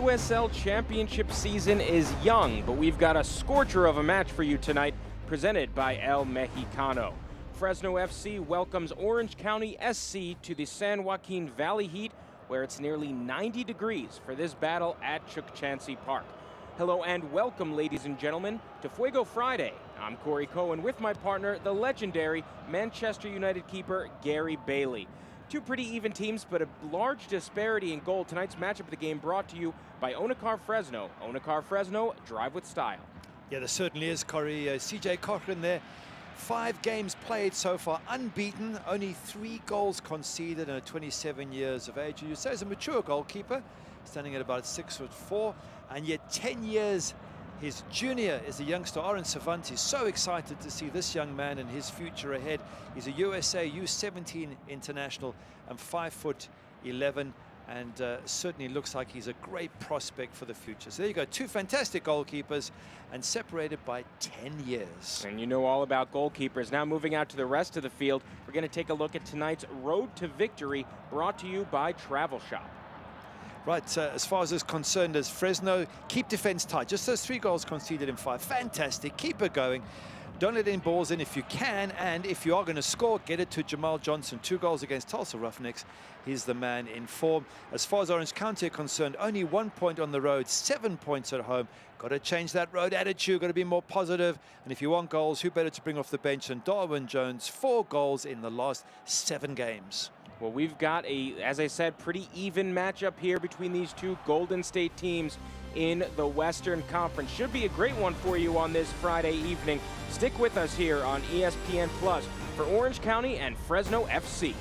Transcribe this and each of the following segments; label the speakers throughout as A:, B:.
A: USL Championship season is young, but we've got a scorcher of a match for you tonight, presented by El Mexicano. Fresno FC welcomes Orange County SC to the San Joaquin Valley Heat, where it's nearly 90 degrees for this battle at Chukchansi Park. Hello and welcome, ladies and gentlemen, to Fuego Friday. I'm Corey Cohen with my partner, the legendary Manchester United keeper, Gary Bailey. Two pretty even teams, but a large disparity in goal. Tonight's matchup of the game brought to you by Onacar Fresno. Onacar Fresno, drive with style.
B: Yeah, there certainly is, Corey. CJ Cochran there. 5 games played so far, unbeaten, only 3 goals conceded, and 27 years of age. You say he's a mature goalkeeper, standing at about 6'4", and yet 10 years his junior is a youngster, Oren Cervantes. So excited to see this young man and his future ahead. He's a USA U17 international and 5'11", and certainly looks like he's a great prospect for the future. So there you go, 2 fantastic goalkeepers and separated by 10 years.
A: And you know all about goalkeepers. Now moving out to the rest of the field, we're going to take a look at tonight's Road to Victory, brought to you by Travel Shop.
B: Right, as far as is concerned, as Fresno, keep defense tight. Just those 3 goals conceded in 5. Fantastic, keep it going. Don't let any balls in if you can, and if you are going to score, get it to Jamal Johnson. 2 goals against Tulsa Roughnecks. He's the man in form. As far as Orange County are concerned, only 1 point on the road, 7 points at home. Got to change that road attitude, got to be more positive. And if you want goals, who better to bring off the bench than Darwin Jones? 4 goals in the last 7 games.
A: Well, we've got as I said, pretty even matchup here between these two Golden State teams in the Western Conference. Should be a great one for you on this Friday evening. Stick with us here on ESPN Plus for Orange County and Fresno FC.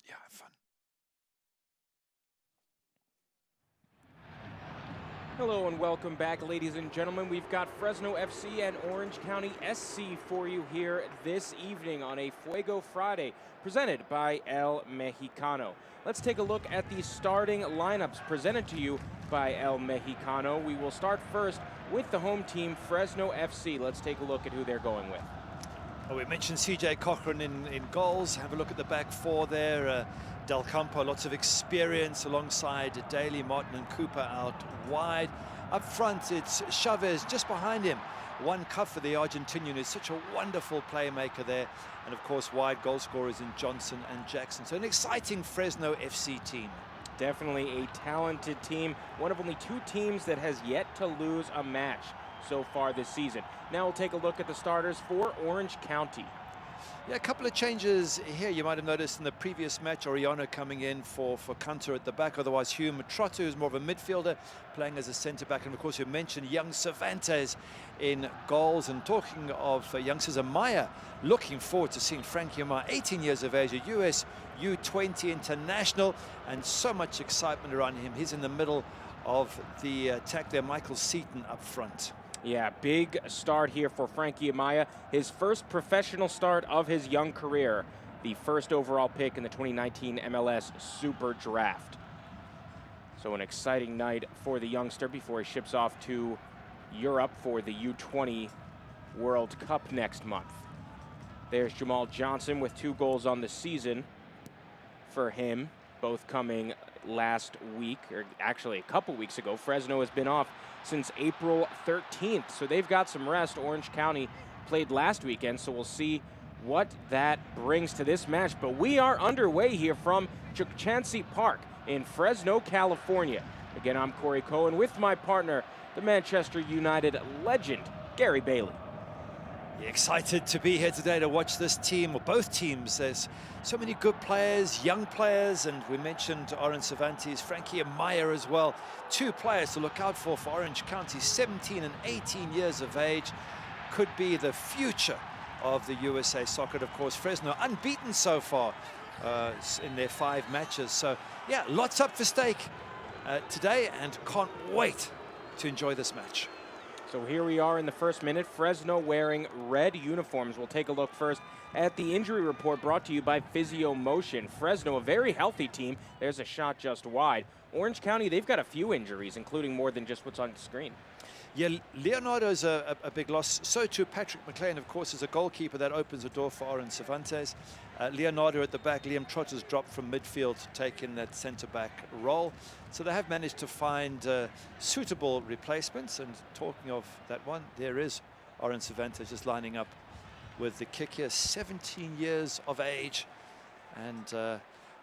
B: Yeah, have fun.
A: Hello and welcome back, ladies and gentlemen. We've got Fresno FC and Orange County SC for you here this evening on a Fuego Friday, presented by El Mexicano. Let's take a look at the starting lineups presented to you by El Mexicano. We will start first with the home team, Fresno FC. Let's take a look at who they're going with.
B: Well, we mentioned CJ Cochran in goals. Have a look at the back 4 there. Del Campo, lots of experience alongside Daly, Martin and Cooper out wide. Up front, it's Chavez just behind him. One cut for the Argentinian, who's such a wonderful playmaker there. And of course, wide goal scorers in Johnson and Jackson. So an exciting Fresno FC team.
A: Definitely a talented team. One of only 2 teams that has yet to lose a match so far this season. Now we'll take a look at the starters for Orange County.
B: Yeah, a couple of changes here. You might have noticed in the previous match, Oriana coming in for Cantor at the back. Otherwise, Hugh Matrotta, who's more of a midfielder, playing as a centre-back. And, of course, you mentioned young Cervantes in goals. And talking of youngsters, Amaya, looking forward to seeing Frankie Amaya, 18 years of age, a US U20 international, and so much excitement around him. He's in the middle of the attack there. Michael Seton up front.
A: Yeah, big start here for Frankie Amaya. His first professional start of his young career. The first overall pick in the 2019 MLS Super Draft. So an exciting night for the youngster before he ships off to Europe for the U20 World Cup next month. There's Jamal Johnson with 2 goals on the season for him, both coming last week, or actually a couple weeks ago. Fresno has been off since April 13th, so they've got some rest. Orange County played last weekend, so we'll see what that brings to this match. But we are underway here from Chukchansi Park in Fresno, California. Again, I'm Corey Cohen with my partner, the Manchester United legend, Gary Bailey.
B: Excited to be here today to watch this team, or both teams. There's so many good players, young players, and we mentioned Oren Cervantes, Frankie Amaya as well. 2 players to look out for Orange County, 17 and 18 years of age. Could be the future of the USA Soccer. Of course, Fresno unbeaten so far in their 5 matches. So, yeah, lots up for stake today, and can't wait to enjoy this match.
A: So here we are in the first minute, Fresno wearing red uniforms. We'll take a look first at the injury report brought to you by Physio Motion. Fresno, a very healthy team. There's a shot just wide. Orange County, they've got a few injuries, including more than just what's on the screen.
B: Yeah, Leonardo's a big loss. So too Patrick McLean, of course, is a goalkeeper. That opens the door for Oren Cervantes. Leonardo at the back. Liam Trotter's dropped from midfield to take in that centre-back role. So they have managed to find suitable replacements. And talking of that one, there is Oren Cervantes just lining up with the kick here. 17 years of age. And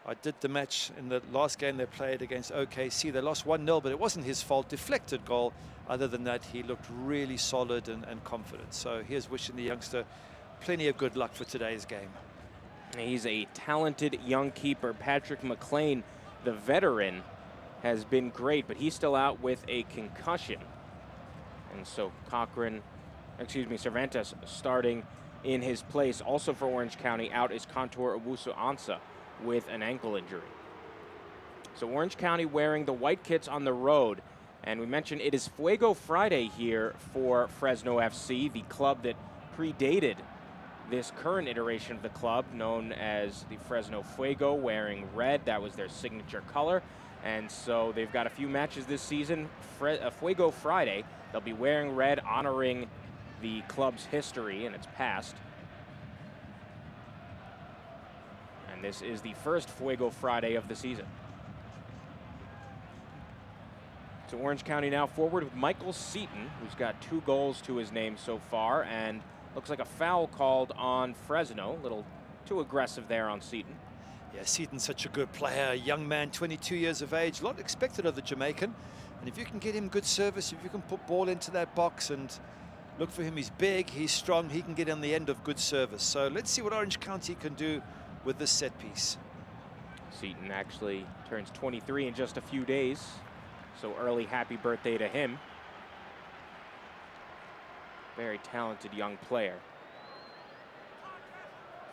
B: I did the match in the last game they played against OKC. They lost 1-0, but it wasn't his fault. Deflected goal. Other than that, he looked really solid and confident. So here's wishing the youngster plenty of good luck for today's game.
A: He's a talented young keeper. Patrick McLean, the veteran, has been great, but he's still out with a concussion. And so Cervantes starting in his place. Also for Orange County, out is Contour Owusu-Ansah with an ankle injury. So Orange County wearing the white kits on the road. And we mentioned it is Fuego Friday here for Fresno FC, the club that predated this current iteration of the club, known as the Fresno Fuego, wearing red. That was their signature color. And so they've got a few matches this season. Fuego Friday, they'll be wearing red, honoring the club's history and its past. And this is the first Fuego Friday of the season. So Orange County now forward with Michael Seton, who's got 2 goals to his name so far, and looks like a foul called on Fresno. A little too aggressive there on Seton.
B: Yeah, Seton's such a good player, young man, 22 years of age. A lot expected of the Jamaican. And if you can get him good service, if you can put ball into that box and look for him, he's big, he's strong, he can get on the end of good service. So let's see what Orange County can do with this set piece.
A: Seton actually turns 23 in just a few days. So early happy birthday to him. Very talented young player.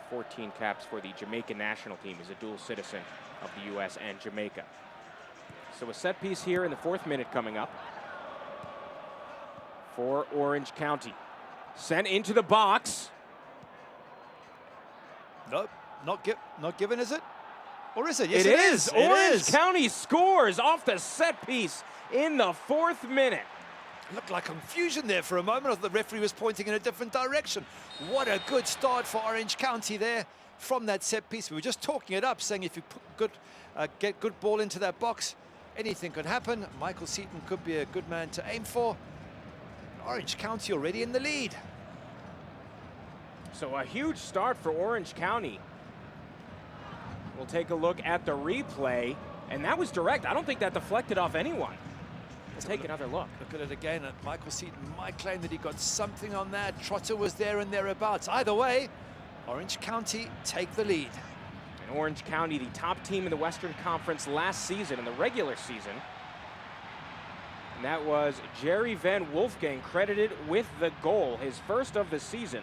A: 14 caps for the Jamaican national team. He's a dual citizen of the US and Jamaica. So a set piece here in the 4th minute coming up for Orange County. Sent into the box.
B: Nope, not given, is it? Or is it? Yes,
A: it is. Orange
B: is.
A: County scores off the set piece in the 4th minute.
B: Looked like confusion there for a moment. I thought the referee was pointing in a different direction. What a good start for Orange County there from that set piece. We were just talking it up, saying if you get good ball into that box, anything could happen. Michael Seton could be a good man to aim for. Orange County already in the lead.
A: So a huge start for Orange County. We'll take a look at the replay, and that was direct. I don't think that deflected off anyone. We'll take another look.
B: Look at it again. Michael Seton might claim that he got something on that. Trotter was there and thereabouts. Either way, Orange County take the lead.
A: And Orange County, the top team in the Western Conference last season, in the regular season. And that was Jerry Van Wolfgang, credited with the goal, his first of the season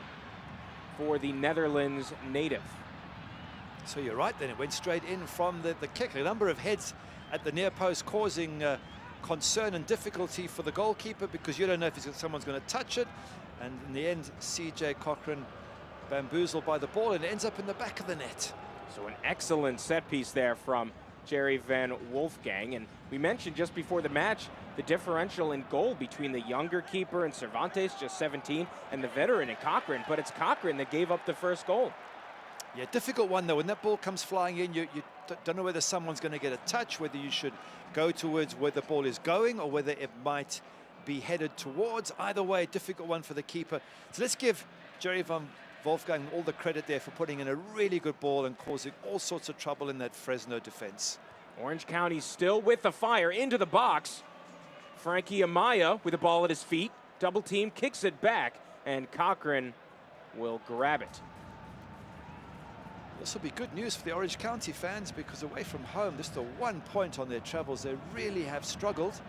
A: for the Netherlands native.
B: So you're right then, it went straight in from the kick. A number of heads at the near post causing concern and difficulty for the goalkeeper, because you don't know if someone's going to touch it. And in the end, CJ Cochran bamboozled by the ball and ends up in the back of the net.
A: So an excellent set piece there from Jerry Van Wolfgang. And we mentioned just before the match the differential in goal between the younger keeper and Cervantes, just 17, and the veteran in Cochran. But it's Cochran that gave up the first goal.
B: Yeah, difficult one though. When that ball comes flying in, you don't know whether someone's going to get a touch, whether you should go towards where the ball is going or whether it might be headed towards. Either way, difficult one for the keeper. So let's give Jerry Van Wolfgang all the credit there for putting in a really good ball and causing all sorts of trouble in that Fresno defense.
A: Orange County still with the fire into the box. Frankie Amaya with the ball at his feet. Double team, kicks it back, and Cochran will grab it.
B: This will be good news for the Orange County fans, because away from home, just the 1 point on their travels, they really have struggled.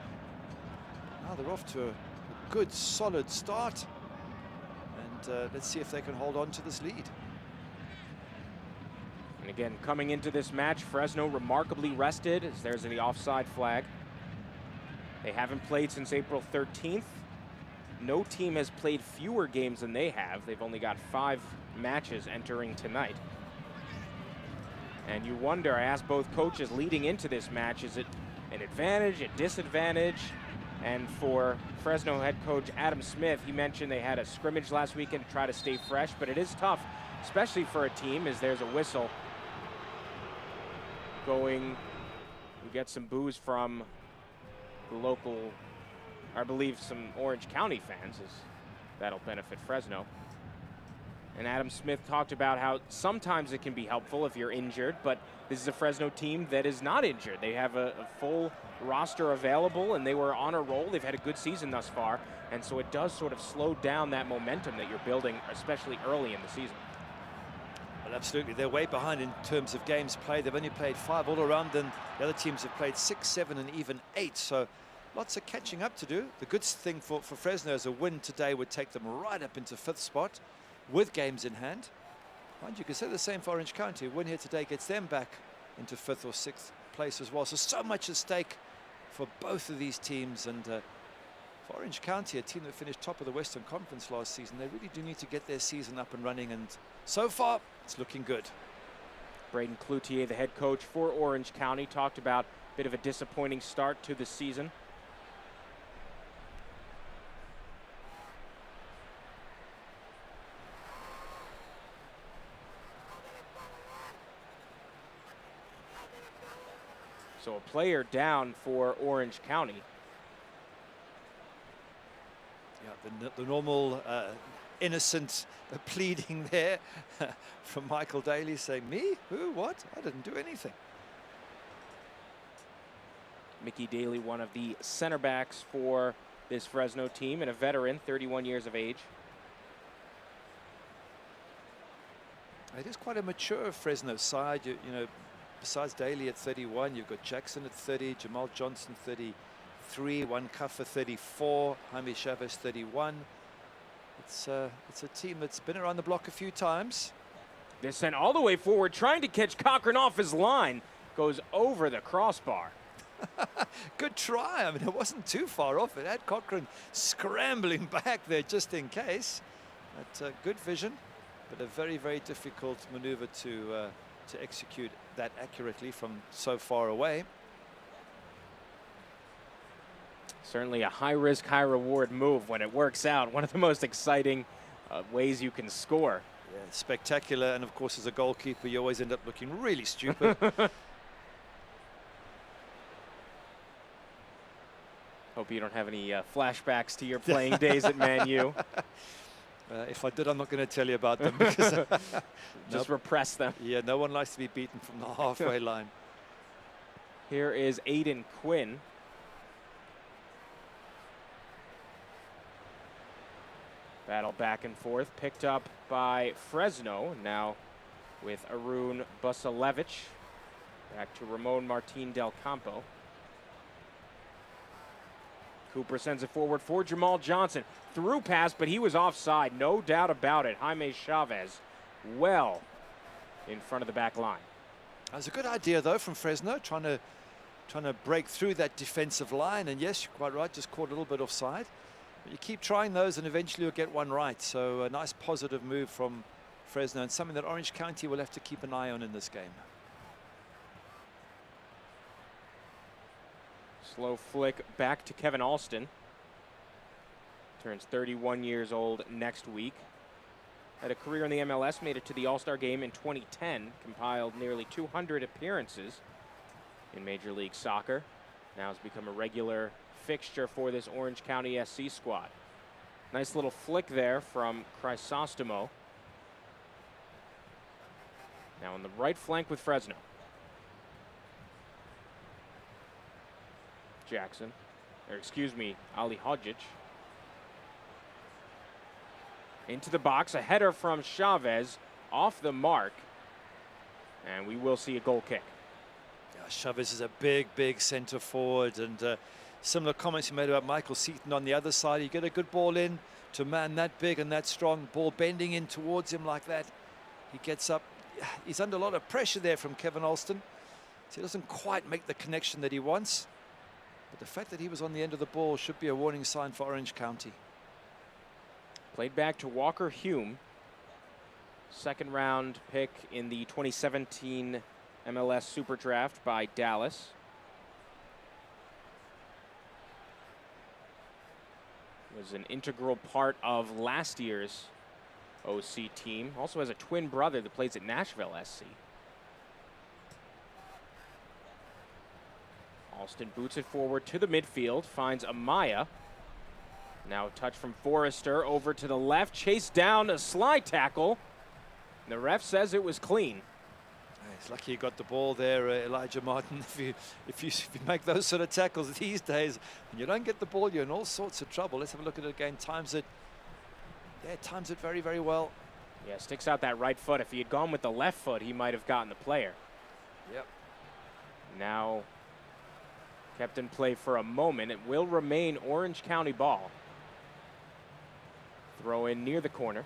B: Now they're off to a good, solid start. And let's see if they can hold on to this lead.
A: And again, coming into this match, Fresno remarkably rested, as there's the offside flag. They haven't played since April 13th. No team has played fewer games than they have. They've only got 5 matches entering tonight. And you wonder, I asked both coaches leading into this match, is it an advantage, a disadvantage? And for Fresno head coach Adam Smith, he mentioned they had a scrimmage last weekend to try to stay fresh, but it is tough, especially for a team, as there's a whistle going. We get some boos from the local, I believe some Orange County fans, as that'll benefit Fresno. And Adam Smith talked about how sometimes it can be helpful if you're injured, but this is a Fresno team that is not injured. They have a full roster available, and they were on a roll. They've had a good season thus far, and so it does sort of slow down that momentum that you're building, especially early in the season.
B: Well, absolutely. They're way behind in terms of games played. They've only played 5 all around, and the other teams have played 6, 7, and even 8. So lots of catching up to do. The good thing for Fresno is a win today would take them right up into 5th spot with games in hand. And you can say the same for Orange County. A win here today gets them back into 5th or 6th place as well. So much at stake for both of these teams. And for Orange County, a team that finished top of the Western Conference last season, they really do need to get their season up and running. And so far, it's looking good.
A: Braden Cloutier, the head coach for Orange County, talked about a bit of a disappointing start to the season. So a player down for Orange County.
B: Yeah, the normal innocent pleading there from Michael Daly, saying, me? Who? What? I didn't do anything.
A: Mickey Daly, one of the center backs for this Fresno team, and a veteran, 31 years of age.
B: It is quite a mature Fresno side. You know, besides Daly at 31, you've got Jackson at 30, Jamal Johnson 33, Juan Cuffer 34, Jaime Chavez 31. It's a team that's been around the block a few times.
A: They're sent all the way forward, trying to catch Cochran off his line. Goes over the crossbar.
B: Good try. I mean, it wasn't too far off. It had Cochran scrambling back there just in case. But good vision, but a very, very difficult maneuver to execute that accurately from so far away.
A: Certainly a high-risk, high-reward move when it works out. One of the most exciting ways you can score.
B: Yeah, spectacular. And of course, as a goalkeeper, you always end up looking really stupid.
A: Hope you don't have any flashbacks to your playing days at Man U.
B: If I did, I'm not going to tell you about them, because
A: just repress them.
B: Yeah, no one likes to be beaten from the halfway line.
A: Here is Aiden Quinn. Battle back and forth, picked up by Fresno, now with Arun Busalevich. Back to Ramon Martin Del Campo. Cooper sends it forward for Jamal Johnson. Through pass, but he was offside, no doubt about it. Jaime Chavez well in front of the back line.
B: That was a good idea, though, from Fresno, trying to break through that defensive line. And yes, you're quite right, just caught a little bit offside. But you keep trying those, and eventually you'll get one right. So a nice positive move from Fresno, and something that Orange County will have to keep an eye on in this game.
A: Slow flick back to Kevin Alston. Turns 31 years old next week. Had a career in the MLS, made it to the All-Star game in 2010, compiled nearly 200 appearances in Major League Soccer. Now has become a regular fixture for this Orange County SC squad. Nice little flick there from Chrysostomo. Now on the right flank with Fresno. Jackson, or excuse me, Ali Hodjic. Into the box, a header from Chavez, off the mark, and we will see a goal kick.
B: Yeah, Chavez is a big center forward, and similar comments you made about Michael Seton on the other side. You get a good ball in to a man that big and that strong, ball bending in towards him like that. He gets up. He's under a lot of pressure there from Kevin Alston, so he doesn't quite make the connection that he wants. But the fact that he was on the end of the ball should be a warning sign for Orange County.
A: Played back to Walker Hume. Second round pick in the 2017 MLS Super Draft by Dallas. Was an integral part of last year's OC team. Also has a twin brother that plays at Nashville SC. Alston boots it forward to the midfield, finds Amaya. Now a touch from Forrester over to the left, chased down, a slide tackle. The ref says it was clean.
B: He's lucky he got the ball there, Elijah Martin. If you make those sort of tackles these days and you don't get the ball, you're in all sorts of trouble. Let's have a look at it again. Times it very, very well.
A: Yeah, sticks out that right foot. If he had gone with the left foot, he might have gotten the player.
B: Yep.
A: Now kept in play for a moment. It will remain Orange County ball. Throw in near the corner.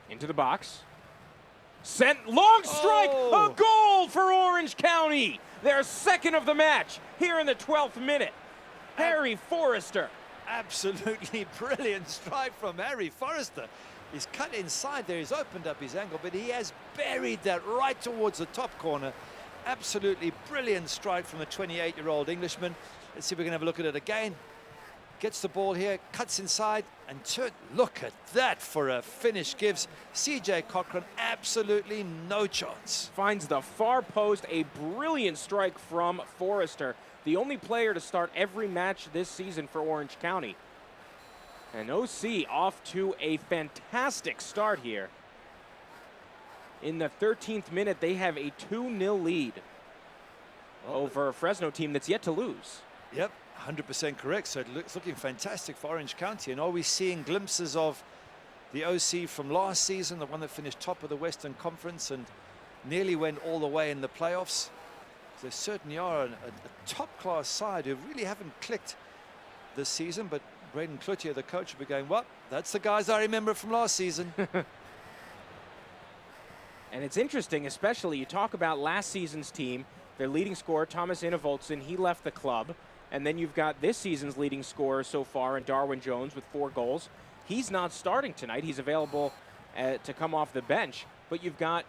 A: Into the box. Sent, long strike, a goal for Orange County. Their second of the match here in the 12th minute. Harry Forrester.
B: Absolutely brilliant strike from Harry Forrester. He's cut inside there, he's opened up his angle, but he has buried that right towards the top corner. Absolutely brilliant strike from the 28-year-old Englishman. Let's see if we can have a look at it again. Gets the ball here, cuts inside, and look at that for a finish. Gives CJ Cochran absolutely no chance.
A: Finds the far post, a brilliant strike from Forrester. The only player to start every match this season for Orange County. And OC off to a fantastic start here. In the 13th minute, they have a 2-0 lead over a Fresno team that's yet to lose.
B: Yep, 100% correct. So it's looking fantastic for Orange County. And are we seeing glimpses of the OC from last season, the one that finished top of the Western Conference and nearly went all the way in the playoffs? They certainly are a top-class side who really haven't clicked this season, but Braden Cloutier, the coach, will be going, well, that's the guys I remember from last season.
A: And it's interesting, especially, you talk about last season's team, their leading scorer, Thomas Innevoldsen, he left the club. And then you've got this season's leading scorer so far in Darwin Jones with 4 goals. He's not starting tonight. He's available to come off the bench. But you've got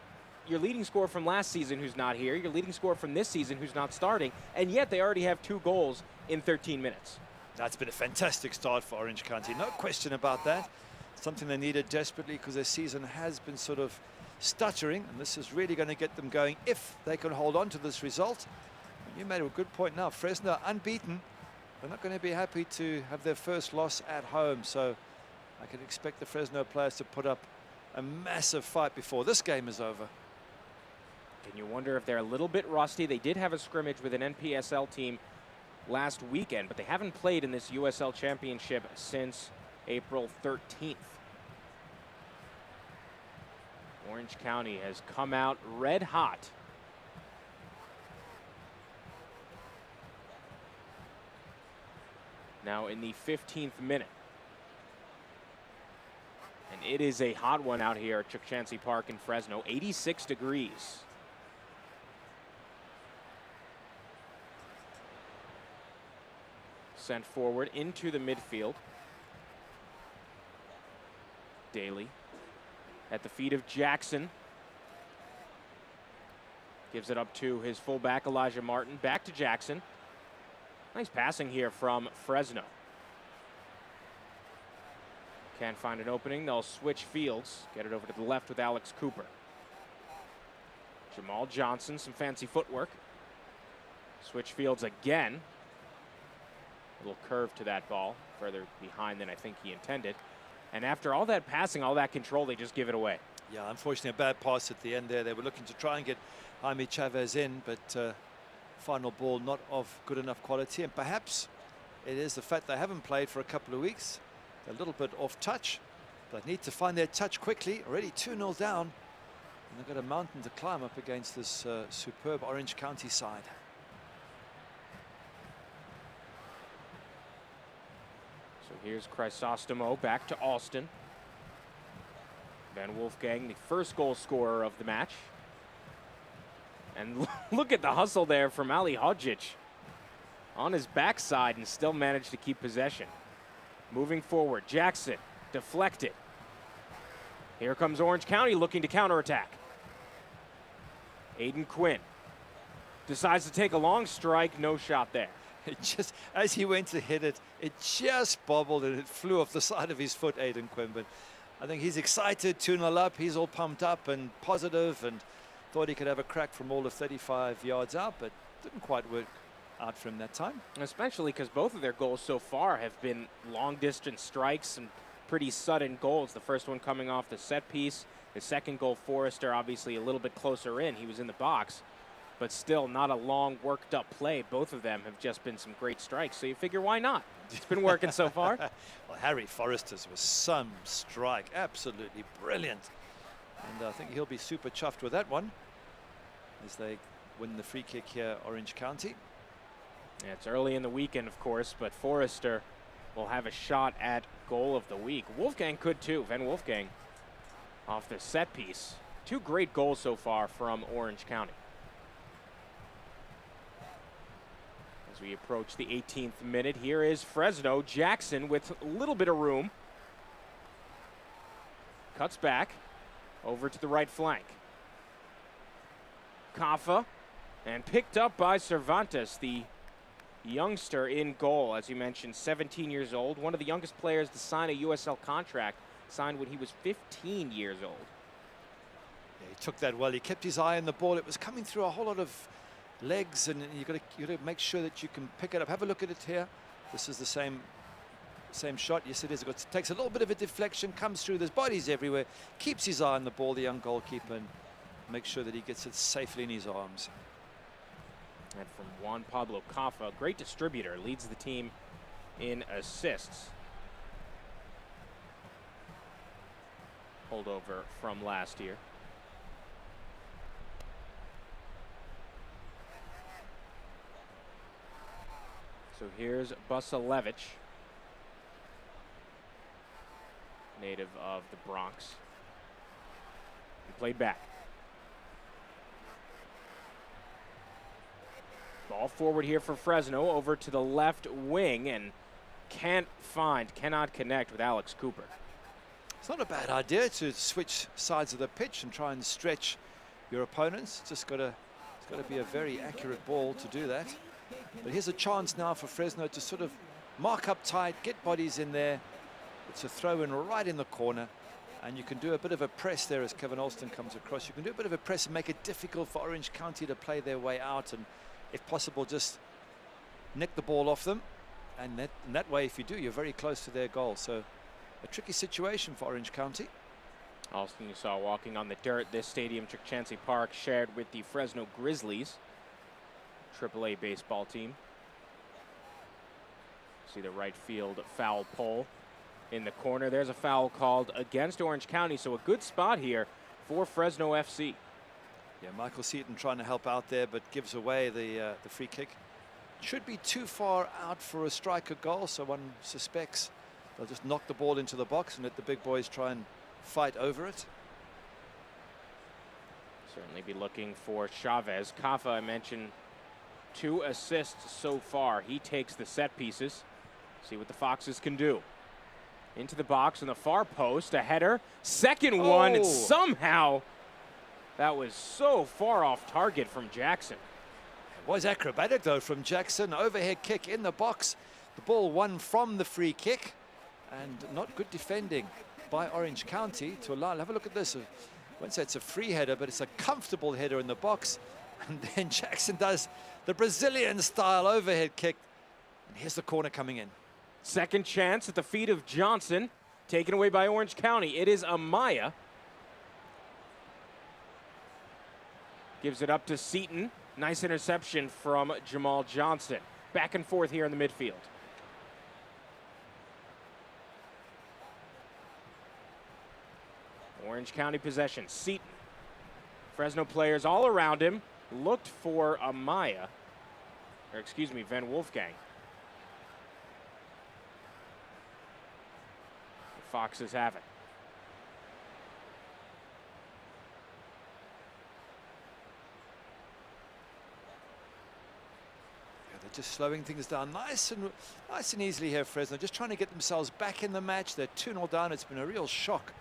A: your leading scorer from last season who's not here, your leading scorer from this season who's not starting, and yet they already have 2 goals in 13 minutes.
B: That's been a fantastic start for Orange County, no question about that. Something they needed desperately because their season has been sort of stuttering, and this is really going to get them going if they can hold on to this result. You made a good point now. Fresno unbeaten. They're not going to be happy to have their first loss at home, so I can expect the Fresno players to put up a massive fight before this game is over.
A: And you wonder if they're a little bit rusty. They did have a scrimmage with an NPSL team last weekend, but they haven't played in this USL Championship since April 13th. Orange County has come out red hot. Now in the 15th minute. And it is a hot one out here at Chukchansi Park in Fresno, 86 degrees. Sent forward into the midfield. Daly at the feet of Jackson. Gives it up to his fullback, Elijah Martin. Back to Jackson. Nice passing here from Fresno. Can't find an opening. They'll switch fields. Get it over to the left with Alex Cooper. Jamal Johnson, some fancy footwork. Switch fields again. A little curve to that ball, further behind than I think he intended. And after all that passing, all that control, they just give it away.
B: Yeah, unfortunately, a bad pass at the end there. They were looking to try and get Jaime Chavez in, but final ball not of good enough quality. And perhaps it is the fact they haven't played for a couple of weeks. They're a little bit off touch, but need to find their touch quickly. Already 2-0 down. And they've got a mountain to climb up against this superb Orange County side.
A: So here's Chrysostomo back to Alston. Van Wolfgang, the first goal scorer of the match. And look at the hustle there from Ali Hodjic on his backside and still managed to keep possession. Moving forward, Jackson deflected. Here comes Orange County looking to counterattack. Aiden Quinn decides to take a long strike, no shot there.
B: It just, as he went to hit it, it just bobbled and it flew off the side of his foot, Aiden Quinn. But I think he's excited, 2-0 up. He's all pumped up and positive and thought he could have a crack from all of 35 yards out, but didn't quite work out for him that time.
A: Especially because both of their goals so far have been long-distance strikes and pretty sudden goals. The first one coming off the set piece. The second goal, Forrester, obviously a little bit closer in. He was in the box, but still not a long, worked-up play. Both of them have just been some great strikes, so you figure why not? It's been working so far.
B: Well, Harry Forrester's was some strike. Absolutely brilliant. And I think he'll be super chuffed with that one as they win the free kick here, Orange County.
A: Yeah, it's early in the weekend, of course, but Forrester will have a shot at goal of the week. Wolfgang could too. Van Wolfgang off the set piece. Two great goals so far from Orange County. As we approach the 18th minute, here is Fresno. Jackson with a little bit of room. Cuts back over to the right flank. Kafa, and picked up by Cervantes, the youngster in goal. As you mentioned, 17 years old, one of the youngest players to sign a USL contract, signed when he was 15 years old.
B: Yeah, he took that well. He kept his eye on the ball. It was coming through a whole lot of legs, and you got to make sure that you can pick it up. Have a look at it here. This is the same shot. Yes, it is. It takes a little bit of a deflection, comes through. There's bodies everywhere. Keeps his eye on the ball, the young goalkeeper, and makes sure that he gets it safely in his arms.
A: And from Juan Pablo Kafa, great distributor, leads the team in assists. Holdover from last year. So here's Busalevich, native of the Bronx. He played back. Ball forward here for Fresno, over to the left wing, and cannot connect with Alex Cooper.
B: It's not a bad idea to switch sides of the pitch and try and stretch your opponents. It's got to be a very accurate ball to do that. But here's a chance now for Fresno to sort of mark up tight, get bodies in there. It's a throw in right in the corner, and you can do a bit of a press there as Kevin Alston comes across. You can do a bit of a press and make it difficult for Orange County to play their way out, and if possible just nick the ball off them, and that way, if you do, you're very close to their goal. So a tricky situation for Orange County.
A: Alston, you saw walking on the dirt. This stadium, Chukchansi Park, shared with the Fresno Grizzlies, AAA baseball team. See the right field foul pole in the corner. There's a foul called against Orange County, so a good spot here for Fresno FC.
B: Yeah, Michael Seton trying to help out there, but gives away the free kick. Should be too far out for a striker goal, so one suspects they'll just knock the ball into the box and let the big boys try and fight over it.
A: Certainly be looking for Chavez. Kafa, I mentioned, 2 assists so far. He takes the set pieces. See what the Foxes can do. Into the box on the far post, a header. Second one, and somehow that was so far off target from Jackson.
B: It was acrobatic though from Jackson. Overhead kick in the box. The ball won from the free kick, and not good defending by Orange County to allow. Have a look at this. I won't say it's a free header, but it's a comfortable header in the box. And then Jackson does the Brazilian style overhead kick. And here's the corner coming in.
A: Second chance at the feet of Johnson, taken away by Orange County. It is Amaya. Gives it up to Seton. Nice interception from Jamal Johnson. Back and forth here in the midfield. Orange County possession. Seton. Fresno players all around him. Looked for Amaya. Or excuse me, Van Wolfgang. The Foxes have it.
B: They're just slowing things down nice and easily here, Fresno. Just trying to get themselves back in the match. They're 2-0 down. It's been a real shock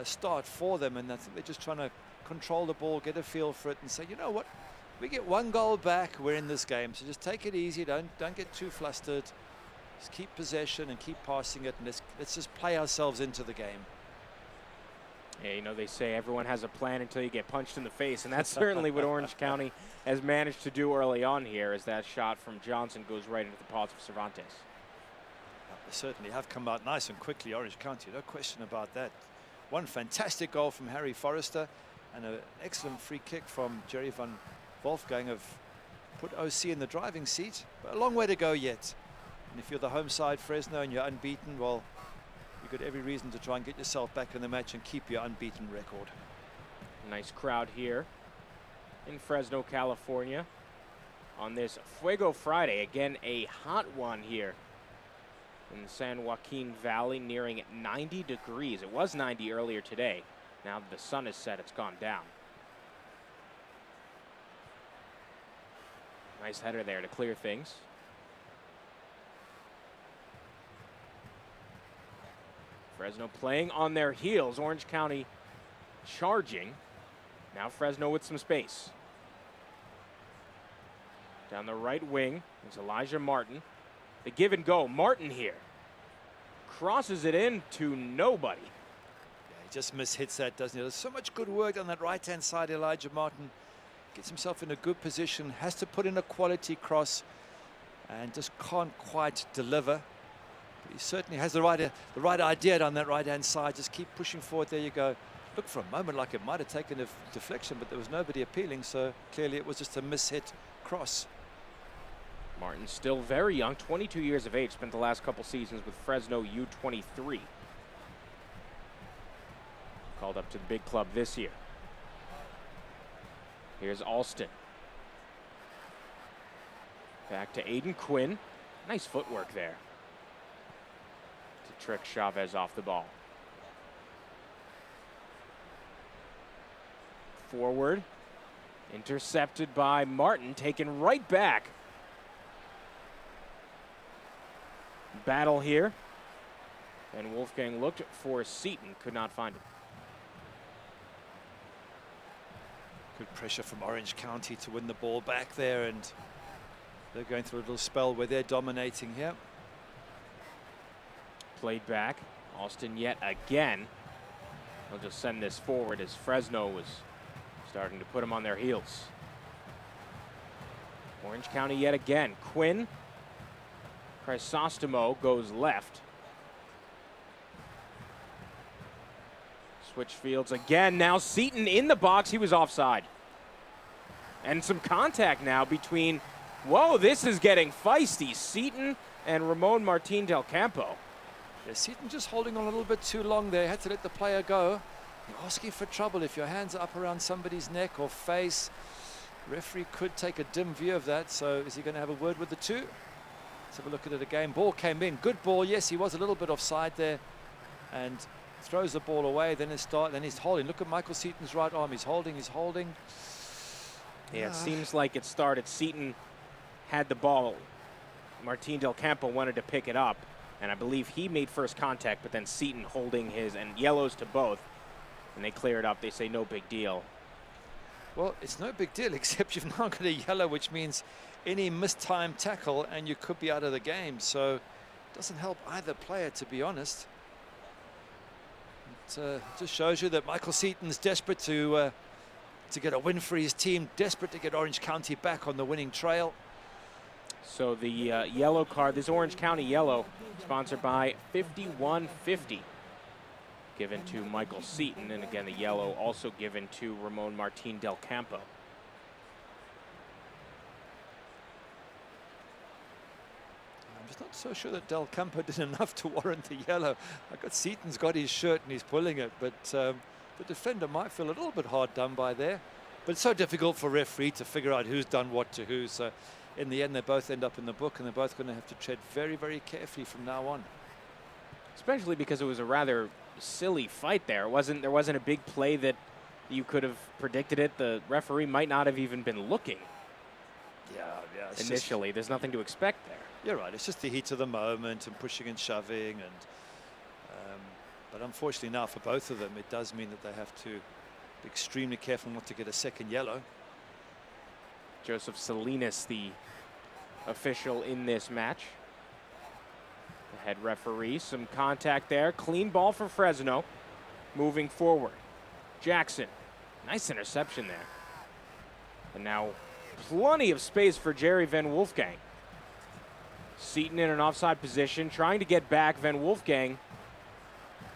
B: start for them, and I think they're just trying to control the ball, get a feel for it, and say, you know what, we get 1 goal back, we're in this game. So just take it easy. Don't get too flustered. Just keep possession and keep passing it, and let's just play ourselves into the game.
A: Yeah, you know, they say everyone has a plan until you get punched in the face, and that's certainly what Orange County has managed to do early on here, as that shot from Johnson goes right into the paws of Cervantes.
B: They certainly have come out nice and quickly, Orange County, no question about that. One fantastic goal from Harry Forrester, and an excellent free kick from Jerry van Wolfgang have put OC in the driving seat, but a long way to go yet. And if you're the home side, Fresno, and you're unbeaten, well, you've got every reason to try and get yourself back in the match and keep your unbeaten record.
A: Nice crowd here in Fresno, California on this Fuego Friday. Again, a hot one here in the San Joaquin Valley, nearing 90 degrees. It was 90 earlier today. Now that the sun is set, it's gone down. Nice header there to clear things. Fresno playing on their heels. Orange County charging. Now Fresno with some space. Down the right wing is Elijah Martin. The give and go. Martin here. Crosses it in to nobody.
B: Yeah, he just mishits that, doesn't he? There's so much good work on that right-hand side. Elijah Martin gets himself in a good position, has to put in a quality cross, and just can't quite deliver. But he certainly has the right idea on that right-hand side. Just keep pushing forward. There you go. Looked for a moment like it might have taken a deflection, but there was nobody appealing, so clearly it was just a mishit cross.
A: Martin still very young, 22 years of age, spent the last couple seasons with Fresno U23. Called up to the big club this year. Here's Alston. Back to Aiden Quinn. Nice footwork there to trick Chavez off the ball. Forward, intercepted by Martin, taken right back. Battle here, and Wolfgang looked for Seton, could not find him.
B: Good pressure from Orange County to win the ball back there, and they're going through a little spell where they're dominating here.
A: Played back, Alston yet again. They'll just send this forward as Fresno was starting to put them on their heels. Orange County yet again. Quinn, Chrysostomo goes left. Switch fields again. Now Seton in the box. He was offside. And some contact now between, whoa, this is getting feisty. Seton and Ramon Martin Del Campo.
B: Yeah, Seton just holding on a little bit too long there. Had to let the player go. You're asking for trouble if your hands are up around somebody's neck or face. Referee could take a dim view of that, so is he going to have a word with the two? Let's have a look at it again. Ball came in. Good ball. Yes, he was a little bit offside there. And throws the ball away. Then he's holding. Look at Michael Seton's right arm. He's holding.
A: Yeah, it seems like it started. Seton had the ball. Martin Del Campo wanted to pick it up, and I believe he made first contact, but then Seton holding his, and yellows to both, and they clear it up. They say no big deal.
B: Well, it's no big deal, except you've now got a yellow, which means any mistimed tackle and you could be out of the game. So it doesn't help either player, to be honest. It just shows you that Michael Seton's desperate to get a win for his team, desperate to get Orange County back on the winning trail.
A: So the yellow card, this Orange County yellow, sponsored by 5150, given to Michael Seton, and again the yellow also given to Ramon Martin Del Campo.
B: I'm just not so sure that Del Campo did enough to warrant the yellow. I got Seton's got his shirt and he's pulling it, but the defender might feel a little bit hard done by there. But it's so difficult for referee to figure out who's done what to who. So in the end, they both end up in the book, and they're both going to have to tread very, very carefully from now on.
A: Especially because it was a rather silly fight there. There wasn't a big play that you could have predicted it. The referee might not have even been looking.
B: Yeah.
A: Initially, there's nothing to expect there.
B: You're right. It's just the heat of the moment and pushing and shoving, and but unfortunately now for both of them, it does mean that they have to be extremely careful not to get a second yellow.
A: Joseph Salinas, the official in this match. The head referee, some contact there. Clean ball for Fresno. Moving forward. Jackson, nice interception there. And now plenty of space for Jerry Van Wolfgang. Seton in an offside position, trying to get back. Van Wolfgang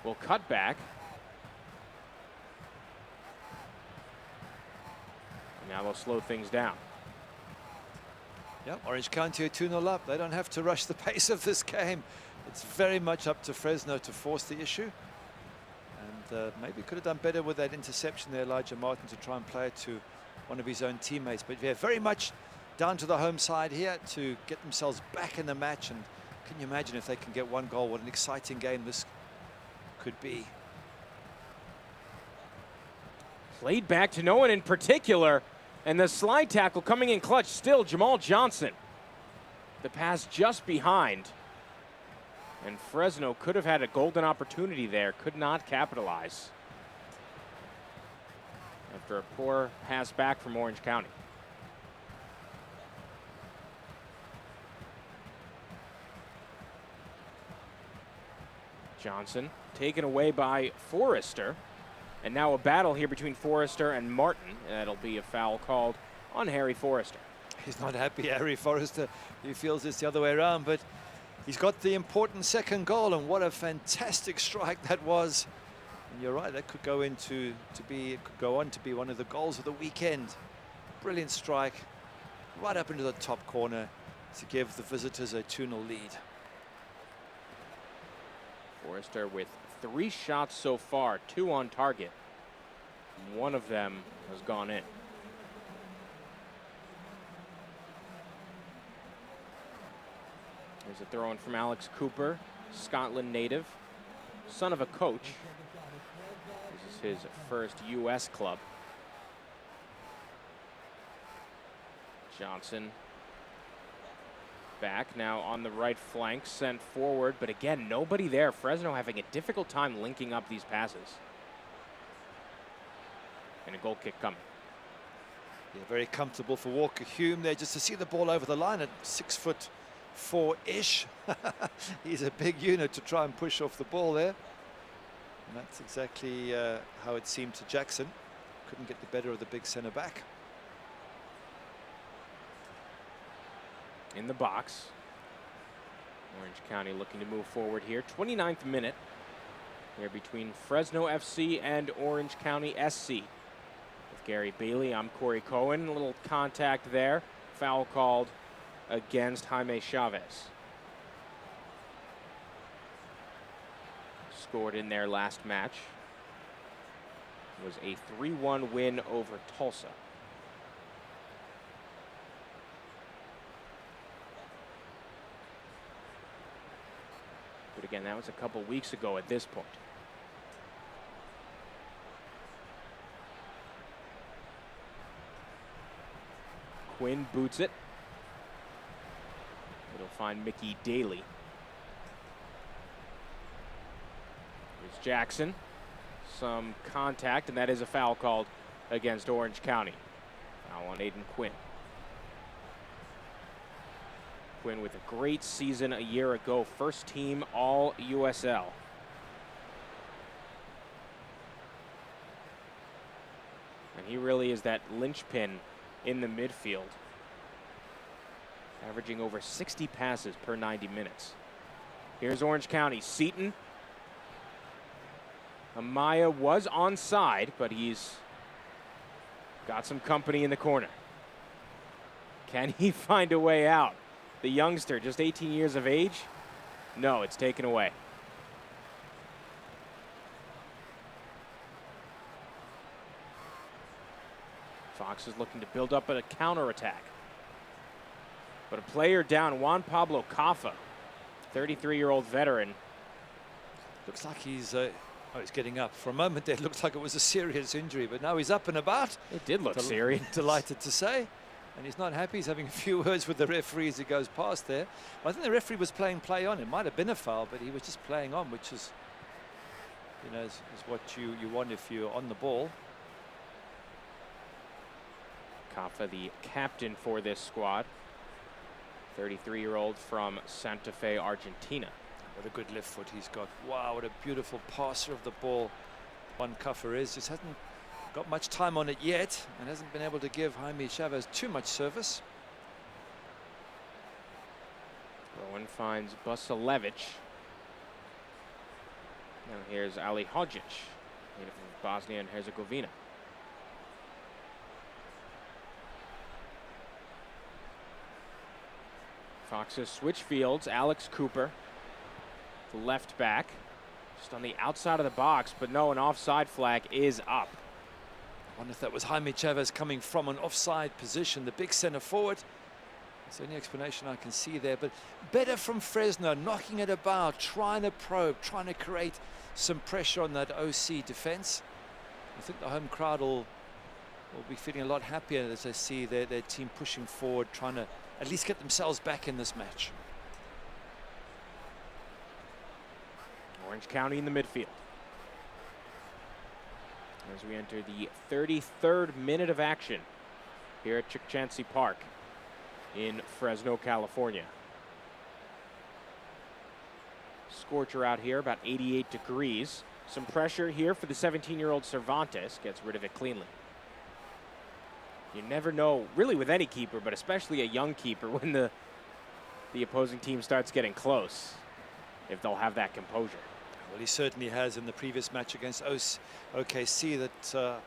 A: will cut back. And now they'll slow things down.
B: Yeah, Orange County are 2-0 up. They don't have to rush the pace of this game. It's very much up to Fresno to force the issue. And maybe could have done better with that interception there, Elijah Martin, to try and play it to one of his own teammates. But yeah, very much down to the home side here to get themselves back in the match. And can you imagine if they can get one goal, what an exciting game this could be.
A: Played back to no one in particular. And the slide tackle coming in clutch still, Jamal Johnson. The pass just behind. And Fresno could have had a golden opportunity there, could not capitalize. After a poor pass back from Orange County. Johnson taken away by Forrester. And now a battle here between Forrester and Martin. That'll be a foul called on Harry Forrester.
B: He's not happy, Harry Forrester. He feels it's the other way around, but he's got the important second goal, and what a fantastic strike that was. And you're right, that could go on to be one of the goals of the weekend. Brilliant strike, right up into the top corner to give the visitors a 2-0 lead.
A: Forrester with 3 shots so far, 2 on target. One of them has gone in. There's a throw in from Alex Cooper, Scotland native, son of a coach. This is his first U.S. club. Johnson back now on the right flank, sent forward, but again, nobody there. Fresno having a difficult time linking up these passes. And a goal kick coming.
B: Yeah, very comfortable for Walker Hume there, just to see the ball over the line at 6'4"-ish. He's a big unit to try and push off the ball there. And that's exactly how it seemed to Jackson. Couldn't get the better of the big centre back.
A: In the box. Orange County looking to move forward here. 29th minute here between Fresno FC and Orange County SC. With Gary Bailey, I'm Corey Cohen. A little contact there. Foul called against Jaime Chavez. scored in their last match was a 3-1 win over Tulsa. But again, that was a couple weeks ago at this point. Quinn boots it. It'll find Mickey Daly. Here's Jackson. Some contact, and that is a foul called against Orange County. Foul on Aiden Quinn. Quinn with a great season a year ago, first team All-USL. And he really is that linchpin in the midfield, averaging over 60 passes per 90 minutes. Here's Orange County, Seton. Amaya was onside, but he's got some company in the corner. Can he find a way out? The youngster, just 18 years of age? No, it's taken away. Fox is looking to build up a counterattack. But a player down, Juan Pablo Caffa, 33-year-old veteran.
B: Looks like he's getting up. For a moment there, it looked like it was a serious injury, but now he's up and about.
A: It did look serious.
B: Delighted to say. And he's not happy. He's having a few words with the referee as he goes past there. I think the referee was playing play on. It might have been a foul, but he was just playing on, which is, you know, is what you want if you're on the ball.
A: Caffa, the captain for this squad, 33-year-old from Santa Fe, Argentina.
B: What a good left foot he's got. Wow, what a beautiful passer of the ball Juan Caffa is. Just hasn't got much time on it yet and hasn't been able to give Jaime Chavez too much service.
A: Rowan finds Busalevich. Now here's Ali Hodzic, native of Bosnia and Herzegovina. Fox's switch fields. Alex Cooper, the left back, just on the outside of the box, but no, an offside flag is up.
B: I wonder if that was Jaime Chavez coming from an offside position, the big center forward. That's the only explanation I can see there, but better from Fresno, knocking it about, trying to probe, trying to create some pressure on that OC defense. I think the home crowd will be feeling a lot happier as they see their team pushing forward, trying to at least get themselves back in this match.
A: Orange County in the midfield. As we enter the 33rd minute of action here at Chick-Chansey Park in Fresno, California. Scorcher out here, about 88 degrees. Some pressure here for the 17-year-old Cervantes, gets rid of it cleanly. You never know, really with any keeper, but especially a young keeper, when the opposing team starts getting close, if they'll have that composure.
B: Well, he certainly has in the previous match against OKC that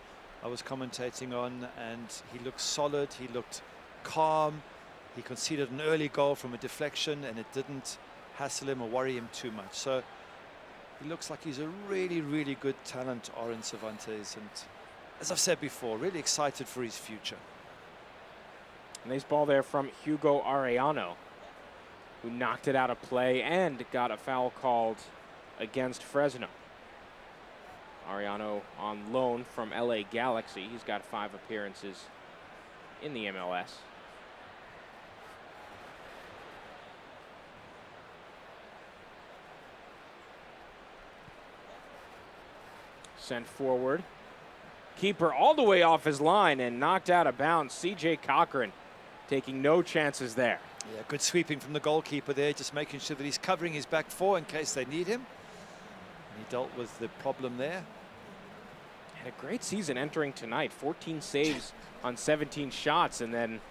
B: I was commentating on, and he looked solid, he looked calm. He conceded an early goal from a deflection, and it didn't hassle him or worry him too much. So he looks like he's a really, really good talent, Oren Cervantes, and as I've said before, really excited for his future.
A: Nice ball there from Hugo Arellano, who knocked it out of play and got a foul called against Fresno. Arellano on loan from LA Galaxy. He's got 5 appearances in the MLS. Sent forward. Keeper all the way off his line and knocked out of bounds. CJ Cochran taking no chances there.
B: Yeah, good sweeping from the goalkeeper there, just making sure that he's covering his back four in case they need him. And he dealt with the problem there.
A: Had a great season entering tonight. 14 saves on 17 shots, and then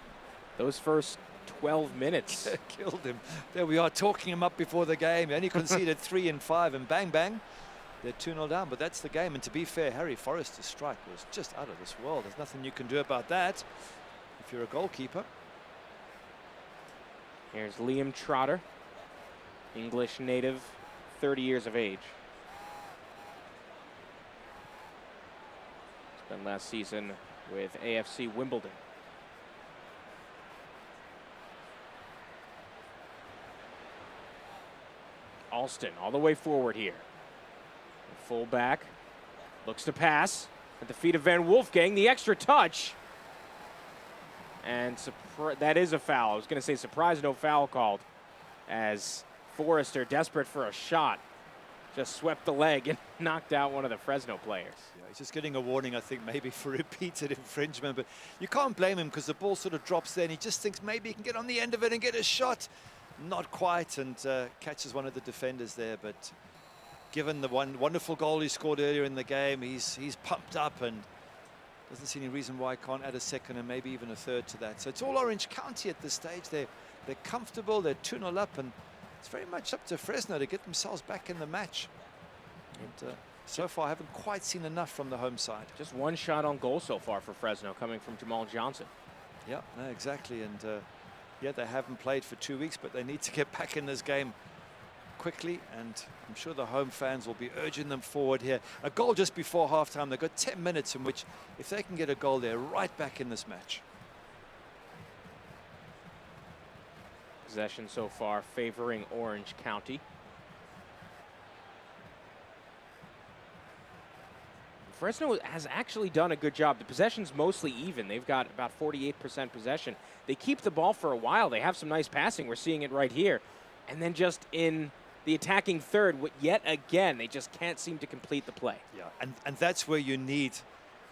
A: those first 12 minutes
B: killed him. There we are, talking him up before the game. He only conceded 3 and 5, and bang, bang. They're 2-0 down, but that's the game. And to be fair, Harry Forrester's strike was just out of this world. There's nothing you can do about that if you're a goalkeeper.
A: Here's Liam Trotter, English native, 30 years of age. Spent last season with AFC Wimbledon. Alston all the way forward here. Full back, looks to pass at the feet of Van Wolfgang, the extra touch. And that is a foul. I was going to say surprise, no foul called, as Forrester, desperate for a shot, just swept the leg and knocked out one of the Fresno players.
B: Yeah, he's just getting a warning, I think, maybe for repeated infringement, but you can't blame him because the ball sort of drops there and he just thinks maybe he can get on the end of it and get a shot. Not quite, and catches one of the defenders there, but given the wonderful goal he scored earlier in the game, he's pumped up and doesn't see any reason why he can't add a second and maybe even a third to that. So it's all Orange County at this stage. They're comfortable, they're 2-0 up, and it's very much up to Fresno to get themselves back in the match. And so far, I haven't quite seen enough from the home side.
A: Just one shot on goal so far for Fresno, coming from Jamal Johnson.
B: Yeah, no, exactly. And yeah, they haven't played for 2 weeks, but they need to get back in this game quickly, and I'm sure the home fans will be urging them forward here. A goal just before halftime. They've got 10 minutes in which, if they can get a goal, they're right back in this match.
A: Possession so far favoring Orange County. Fresno has actually done a good job. The possession's mostly even. They've got about 48% possession. They keep the ball for a while. They have some nice passing. We're seeing it right here. And then just in the attacking third, yet again, they just can't seem to complete the play.
B: Yeah, and that's where you need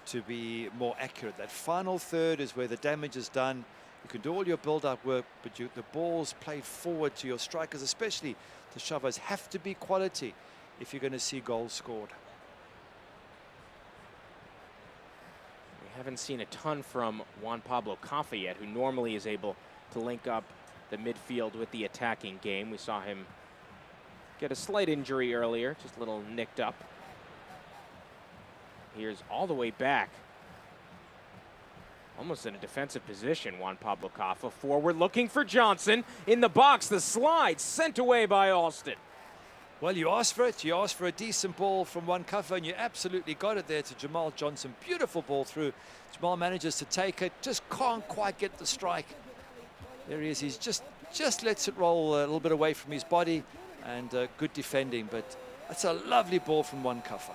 B: to be more accurate. That final third is where the damage is done. You can do all your build-up work, but the balls played forward to your strikers, especially the shovers, have to be quality if you're going to see goals scored.
A: We haven't seen a ton from Juan Pablo Caffa yet, who normally is able to link up the midfield with the attacking game. We saw him get a slight injury earlier, just a little nicked up. Here's all the way back, almost in a defensive position, Juan Pablo Caffa. Forward looking for Johnson. In the box, the slide sent away by Alston.
B: Well, you asked for it. You asked for a decent ball from Juan Caffa, and you absolutely got it there to Jamal Johnson. Beautiful ball through. Jamal manages to take it, just can't quite get the strike. There he is. He's just lets it roll a little bit away from his body, and good defending. But that's a lovely ball from Juan Caffa.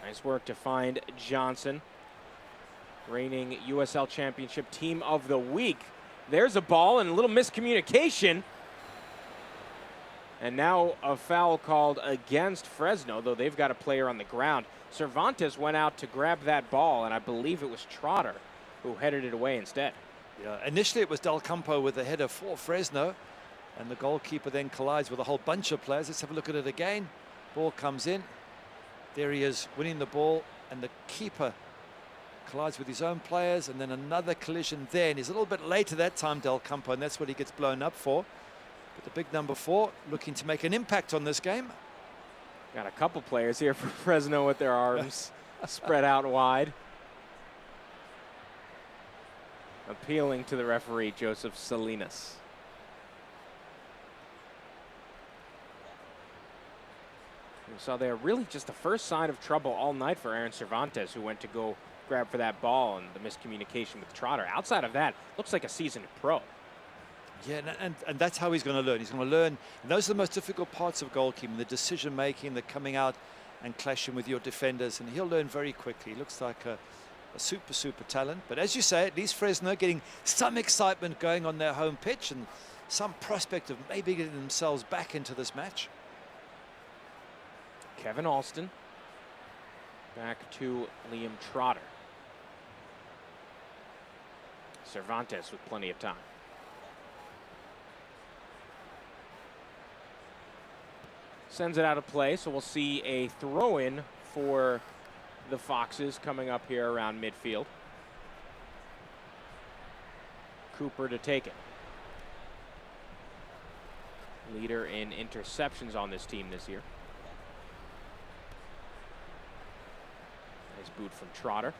A: Nice work to find Johnson. Reigning USL Championship Team of the Week. There's a ball and a little miscommunication. And now a foul called against Fresno, though they've got a player on the ground. Cervantes went out to grab that ball, and I believe it was Trotter who headed it away instead.
B: Yeah, initially it was Del Campo with the header for Fresno, and the goalkeeper then collides with a whole bunch of players. Let's have a look at it again. Ball comes in. There he is, winning the ball, and the keeper collides with his own players, and then another collision there. And he's a little bit later that time, Del Campo, and that's what he gets blown up for. But the big number 4 looking to make an impact on this game.
A: Got a couple players here for Fresno with their arms spread out wide. Appealing to the referee, Joseph Salinas. We saw there really just the first sign of trouble all night for Aaron Cervantes, who went to go grab for that ball, and the miscommunication with Trotter. Outside of that, looks like a seasoned pro.
B: Yeah, and that's how he's going to learn. He's going to learn. And those are the most difficult parts of goalkeeping, the decision-making, the coming out and clashing with your defenders. And he'll learn very quickly. He looks like a super talent. But as you say, at least Fresno getting some excitement going on their home pitch and some prospect of maybe getting themselves back into this match.
A: Kevin Alston back to Liam Trotter. Cervantes with plenty of time. Sends it out of play, so we'll see a throw-in for the Foxes coming up here around midfield. Cooper to take it. Leader in interceptions on this team this year. Nice boot from Trotter.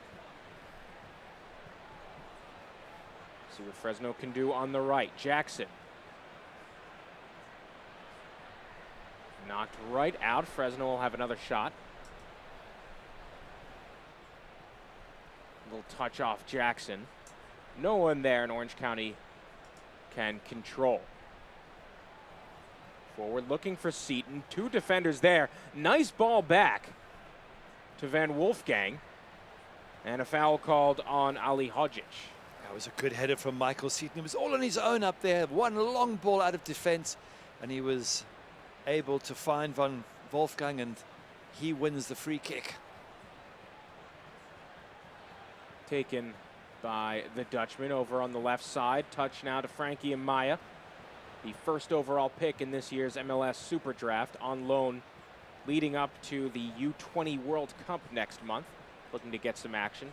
A: See what Fresno can do on the right. Jackson. Knocked right out. Fresno will have another shot. touch off Jackson. No one there in Orange County can control. Forward looking for Seton. 2 defenders there. Nice ball back to Van Wolfgang. And a foul called on Ali Hodzic.
B: That was a good header from Michael Seton. He was all on his own up there. One long ball out of defense. And he was able to find Van Wolfgang, and he wins the free kick.
A: Taken by the Dutchman over on the left side. Touch now to Frankie Amaya. The first overall pick in this year's MLS Super Draft, on loan leading up to the U20 World Cup next month. Looking to get some action.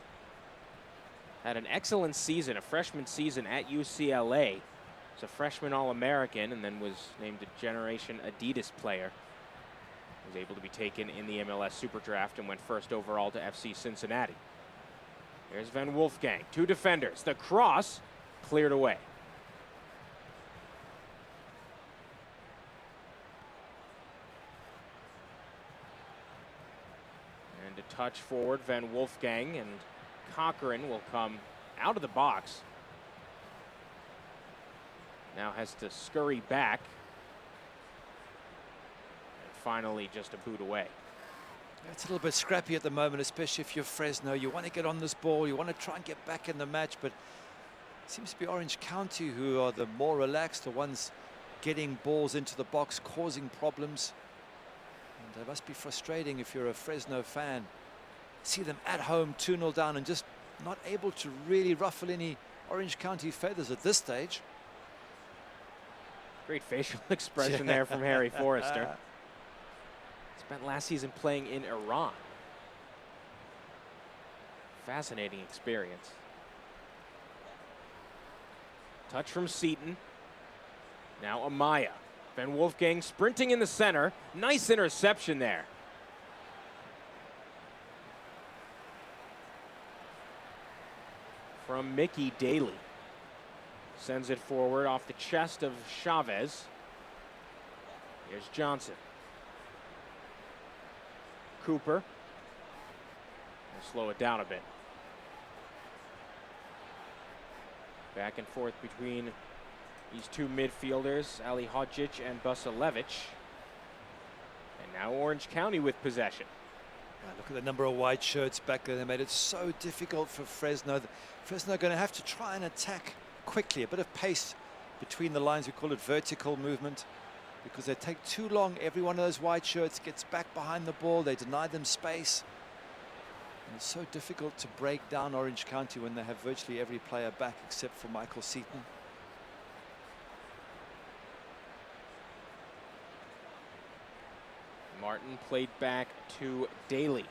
A: Had an excellent season, a freshman season at UCLA. Was a freshman All-American and then was named a Generation Adidas player. Was able to be taken in the MLS Super Draft and went first overall to FC Cincinnati. Here's Van Wolfgang, 2 defenders. The cross cleared away. And a touch forward, Van Wolfgang, and Cochran will come out of the box. Now has to scurry back. And finally just a boot away.
B: It's a little bit scrappy at the moment, especially if you're Fresno. You want to get on this ball, you want to try and get back in the match, but it seems to be Orange County who are the more relaxed, the ones getting balls into the box, causing problems. And it must be frustrating if you're a Fresno fan. See them at home 2-0 down and just not able to really ruffle any Orange County feathers at this stage.
A: Great facial expression there from Harry Forrester. Spent last season playing in Iran. Fascinating experience. Touch from Seton. Now Amaya. Van Wolfgang sprinting in the center. Nice interception there. From Mickey Daly. Sends it forward off the chest of Chavez. Here's Johnson. Cooper. We'll slow it down a bit. Back and forth between these 2 midfielders, Ali Hodzic and Busalevich. And now Orange County with possession.
B: Look at the number of white shirts back there. They made it so difficult for Fresno. Fresno are going to have to try and attack quickly. A bit of pace between the lines. We call it vertical movement, because they take too long. Every one of those white shirts gets back behind the ball. They deny them space. And it's so difficult to break down Orange County when they have virtually every player back except for Michael Seton.
A: Martin played back to Daly.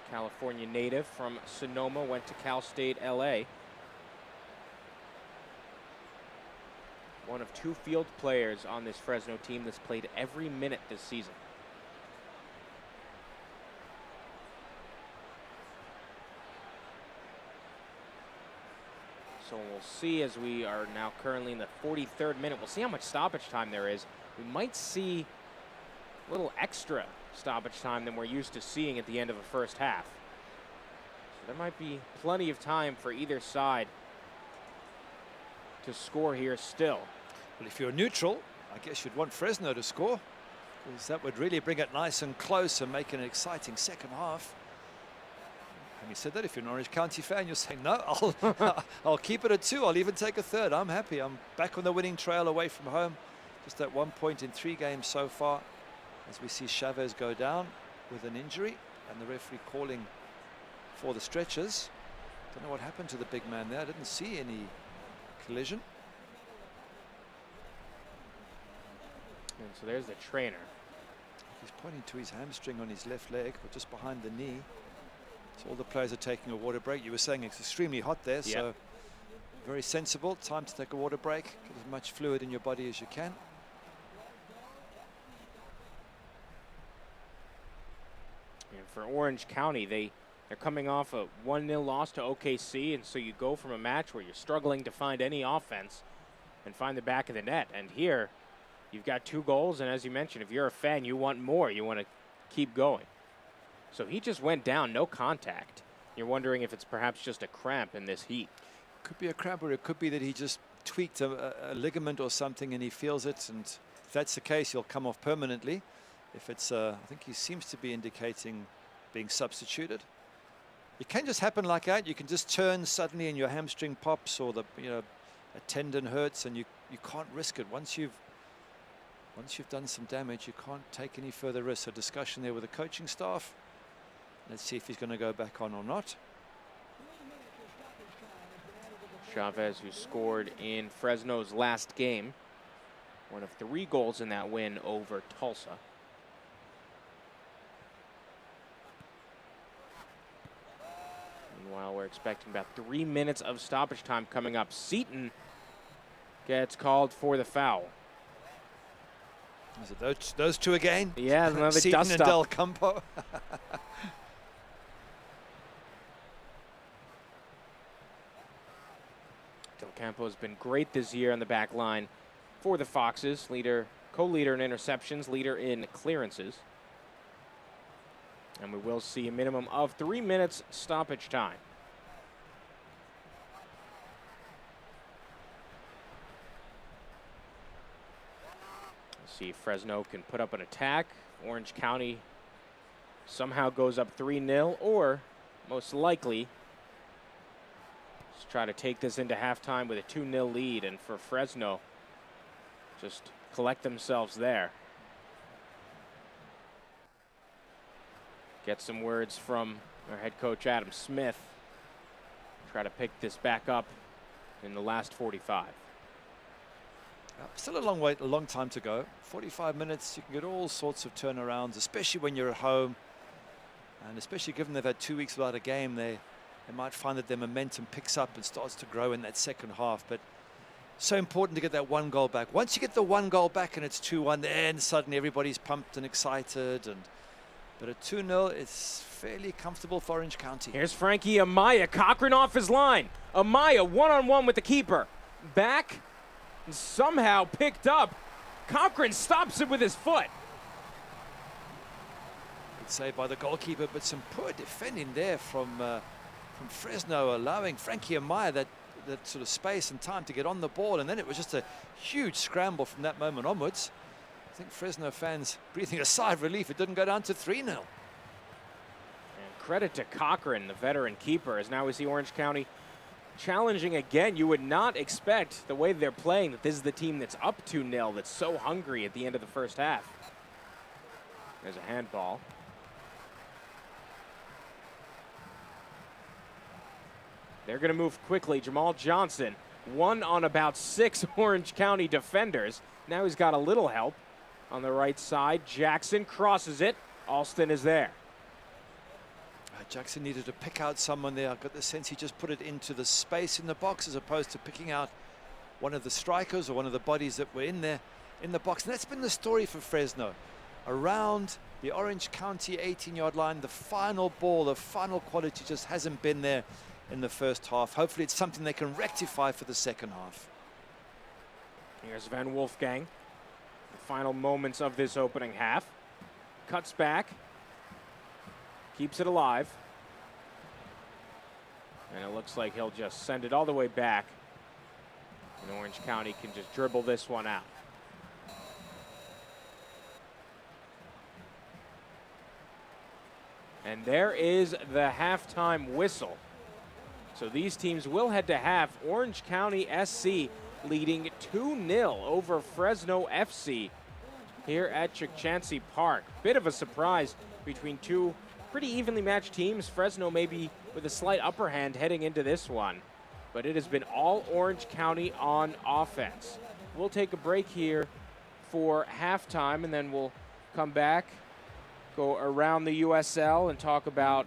A: California native from Sonoma, went to Cal State LA. One of 2 field players on this Fresno team that's played every minute this season. So we'll see, as we are now currently in the 43rd minute, we'll see how much stoppage time there is. We might see a little extra stoppage time than we're used to seeing at the end of a first half. So there might be plenty of time for either side to score here still.
B: Well, if you're neutral, I guess you'd want Fresno to score, because that would really bring it nice and close and make an exciting second half. Having said that, if you're an Orange County fan, you're saying, no, I'll keep it at 2. I'll even take a third. I'm happy. I'm back on the winning trail away from home. Just at 1 point in 3 games so far, as we see Chavez go down with an injury and the referee calling for the stretchers. Don't know what happened to the big man there. I didn't see any collision.
A: And so there's the trainer.
B: He's pointing to his hamstring on his left leg, or just behind the knee. So all the players are taking a water break. You were saying it's extremely hot there, so very sensible. Time to take a water break. Get as much fluid in your body as you can.
A: And for Orange County, they're coming off a 1-0 loss to OKC, and so you go from a match where you're struggling to find any offense and find the back of the net. And here, you've got 2 goals, and as you mentioned, if you're a fan, you want more. You want to keep going. So he just went down, no contact. You're wondering if it's perhaps just a cramp in this heat.
B: Could be a cramp, or it could be that he just tweaked a ligament or something and he feels it, and if that's the case, he'll come off permanently. If it's, I think he seems to be indicating being substituted. It can just happen like that. You can just turn suddenly and your hamstring pops, or a tendon hurts, and you can't risk it. Once you've done some damage, you can't take any further risks. So discussion there with the coaching staff. Let's see if he's going to go back on or not.
A: Chavez, who scored in Fresno's last game, one of 3 goals in that win over Tulsa. Meanwhile, we're expecting about 3 minutes of stoppage time coming up. Seton gets called for the foul.
B: Is it those two again?
A: Yeah, another
B: Seton
A: dust
B: and
A: up.
B: Del Campo.
A: Del Campo has been great this year on the back line for the Foxes. Co-leader in interceptions, leader in clearances. And we will see a minimum of 3 minutes stoppage time. See if Fresno can put up an attack. Orange County somehow goes up 3-0, or most likely just try to take this into halftime with a 2-0 lead, and for Fresno just collect themselves there. Get some words from our head coach Adam Smith. Try to pick this back up in the last 45.
B: Still a long time to go. 45 minutes, you can get all sorts of turnarounds, especially when you're at home. And especially given they've had 2 weeks without a game, they might find that their momentum picks up and starts to grow in that second half. But so important to get that 1 goal back. Once you get the 1 goal back and it's 2-1, then suddenly everybody's pumped and excited. But at 2-0, it's fairly comfortable for Orange County.
A: Here's Frankie Amaya, Cochran off his line. Amaya one-on-one with the keeper. Back. And somehow picked up. Cochran stops it with his foot.
B: Good save by the goalkeeper, but some poor defending there from Fresno, allowing Frankie Amaya that sort of space and time to get on the ball, and then it was just a huge scramble from that moment onwards. I think Fresno fans breathing a sigh of relief it didn't go down to 3-0.
A: And credit to Cochran, the veteran keeper, as now we see Orange County challenging again. You would not expect, the way they're playing, that this is the team that's up 2-0, that's so hungry at the end of the first half. There's a handball. They're going to move quickly. Jamal Johnson, 1 on about 6 Orange County defenders. Now he's got a little help on the right side. Jackson crosses it. Alston is there.
B: Jackson needed to pick out someone there. I got the sense he just put it into the space in the box as opposed to picking out one of the strikers or one of the bodies that were in there in the box. And that's been the story for Fresno. Around the Orange County 18-yard line, the final ball, the final quality just hasn't been there in the first half. Hopefully it's something they can rectify for the second half.
A: Here's Van Wolfgang. The final moments of this opening half. Cuts back. Keeps it alive. And it looks like he'll just send it all the way back. And Orange County can just dribble this one out. And there is the halftime whistle. So these teams will head to half. Orange County SC leading 2-0 over Fresno FC here at Chukchansi Park. Bit of a surprise between two pretty evenly matched teams. Fresno maybe with a slight upper hand heading into this one, but it has been all Orange County on offense. We'll take a break here for halftime, and then we'll come back, go around the USL and talk about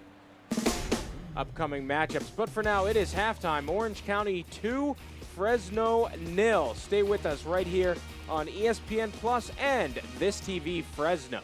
A: upcoming matchups. But for now, it is halftime. Orange County 2, Fresno 0. Stay with us right here on ESPN Plus and This TV Fresno.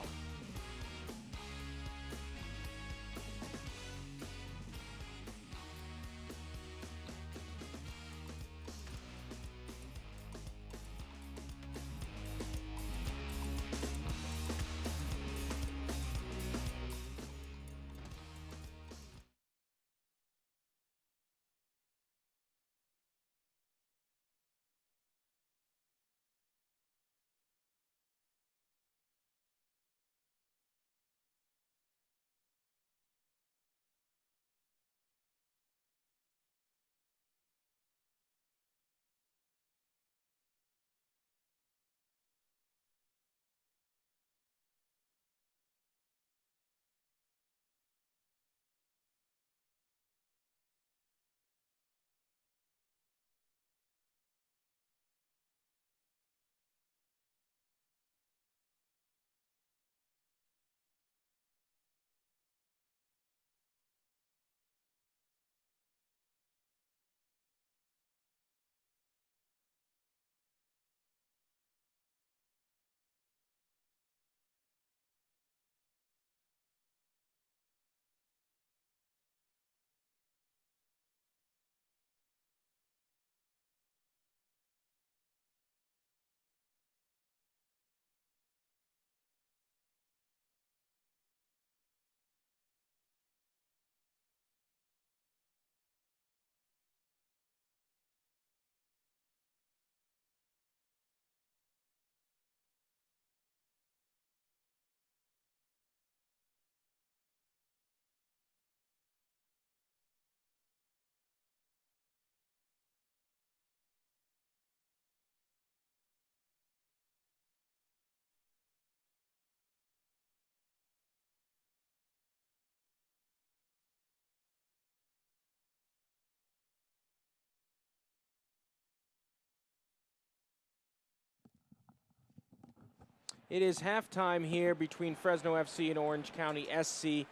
A: It is halftime here between Fresno FC and Orange County SC.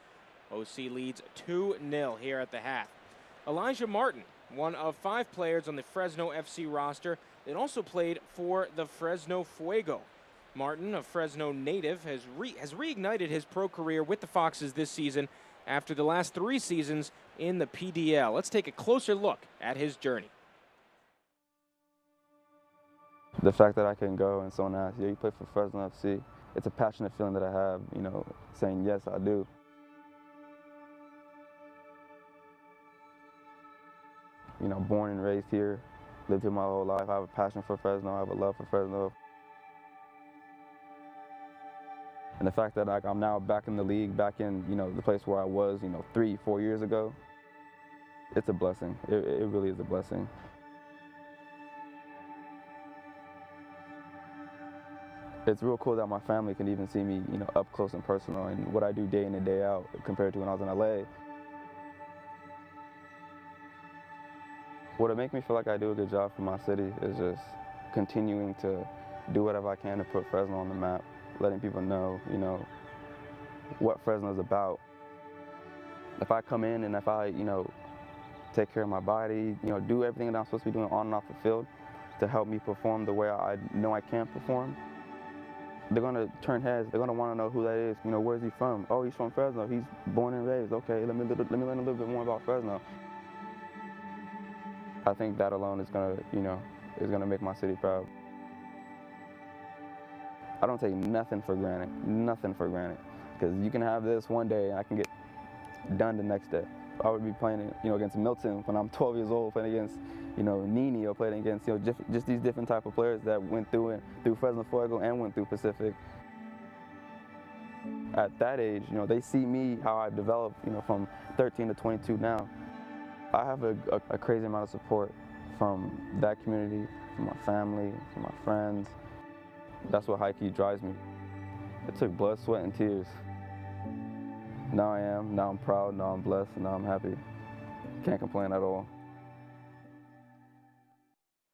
A: OC leads 2-0 here at the half. Elijah Martin, one of 5 players on the Fresno FC roster, that also played for the Fresno Fuego. Martin, a Fresno native, has reignited his pro career with the Foxes this season after the last 3 seasons in the PDL. Let's take a closer look at his journey.
C: The fact that I can go and someone asks, you play for Fresno FC, it's a passionate feeling that I have, saying yes, I do. Born and raised here, lived here my whole life. I have a passion for Fresno, I have a love for Fresno. And the fact that I'm now back in the league, back in, the place where I was, 3-4 years ago, it's a blessing. It really is a blessing. It's real cool that my family can even see me, up close and personal, and what I do day in and day out compared to when I was in LA. What it makes me feel like I do a good job for my city is just continuing to do whatever I can to put Fresno on the map, letting people know, what Fresno is about. If I come in and if I, take care of my body, do everything that I'm supposed to be doing on and off the field to help me perform the way I know I can perform, they're going to turn heads. They're going to want to know who that is. Where's he from? Oh, he's from Fresno. He's born and raised. Okay, let me learn a little bit more about Fresno. I think that alone is going to, make my city proud. I don't take nothing for granted, because you can have this one day and I can get done the next day. I would be playing, against Milton when I'm 12 years old, playing against, Nini, or playing against, just these different type of players that went through Fresno Fuego and went through Pacific. At that age, they see me, how I've developed, from 13 to 22 now. I have a crazy amount of support from that community, from my family, from my friends. That's what high key drives me. It took blood, sweat, and tears. Now I'm proud, now I'm blessed, and now I'm happy. Can't complain at all.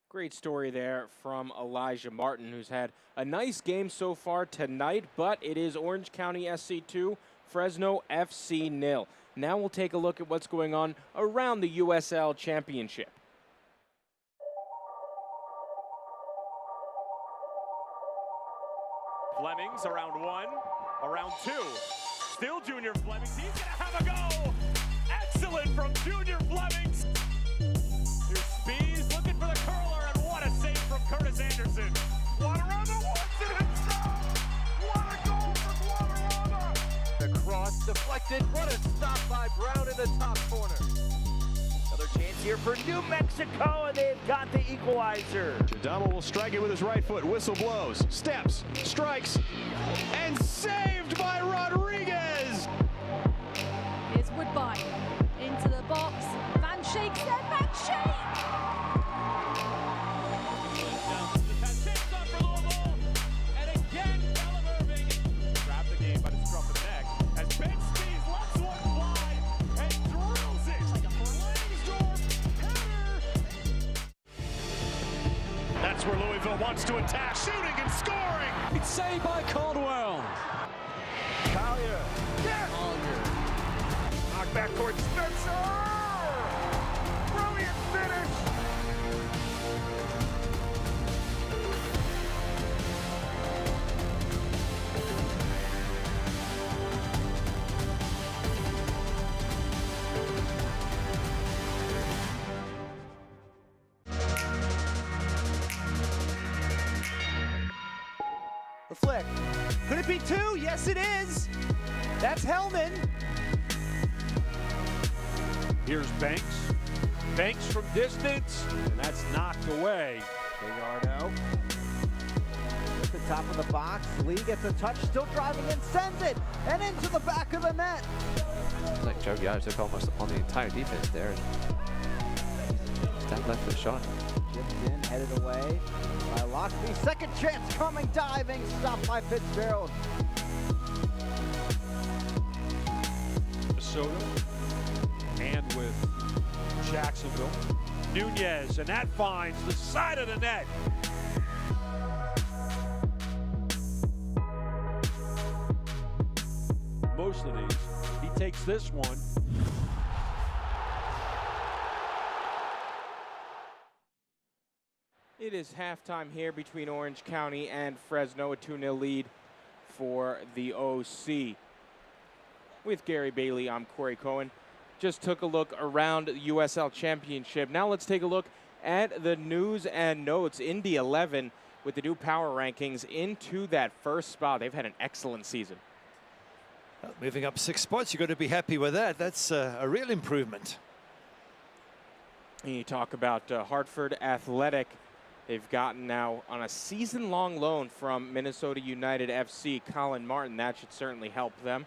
A: Great story there from Elijah Martin, who's had a nice game so far tonight, but it is Orange County SC 2, Fresno FC 0. Now we'll take a look at what's going on around the USL Championship.
D: Flemings around 1, around 2. Still Junior Flemings, he's gonna have a go! Excellent from Junior Flemings! Here's Spees looking for the curler, and what a save from Curtis Anderson! Guadarrama wants it himself! What a goal from Guadarrama!
E: The cross deflected, what a stop by Brown in the top corner. Another chance here for New Mexico, and they've got the equalizer.
D: Adamo will strike it with his right foot, whistle blows, steps, strikes, and saved by Rodriguez!
F: Here's Woodbine into the box. Van Schaik, then Van Schaik!
D: Down to the 10, tips up for Louisville, and again, Callum Irving grabbed the game by the scruff of the neck as Ben Spees lets one fly and drills it like a Langsdorff header. That's where Louisville wants to attack, shooting and scoring. It's saved by Caldwell.
E: Collier, yes!
D: Knocked back towards Spencer. Brilliant finish.
E: The flick. Could it be 2? Yes, it is. That's Hellman.
D: Here's Banks. Banks from distance, and that's knocked away.
E: Gallardo. At the top of the box, Lee gets a touch, still driving and sends it, and into the back of the net.
G: It's like Joe Gallardo took almost on the entire defense there. That left foot shot.
E: Chipped in, headed away by Lockby. Second chance coming, diving, stopped by Fitzgerald.
D: Minnesota and with Jacksonville. Nunez, and that finds the side of the net.
H: rest of these. He takes this one.
A: It is halftime here between Orange County and Fresno, a 2-0 lead for the OC. With Gary Bailey, I'm Corey Cohen. Just took a look around the USL Championship. Now let's take a look at the news and notes. Indy 11 with the new power rankings into that first spot. They've had an excellent season.
B: Well, moving up 6 spots, you've got to be happy with that. That's a real improvement.
A: And you talk about Hartford Athletic. They've gotten now on a season-long loan from Minnesota United FC, Colin Martin. That should certainly help them.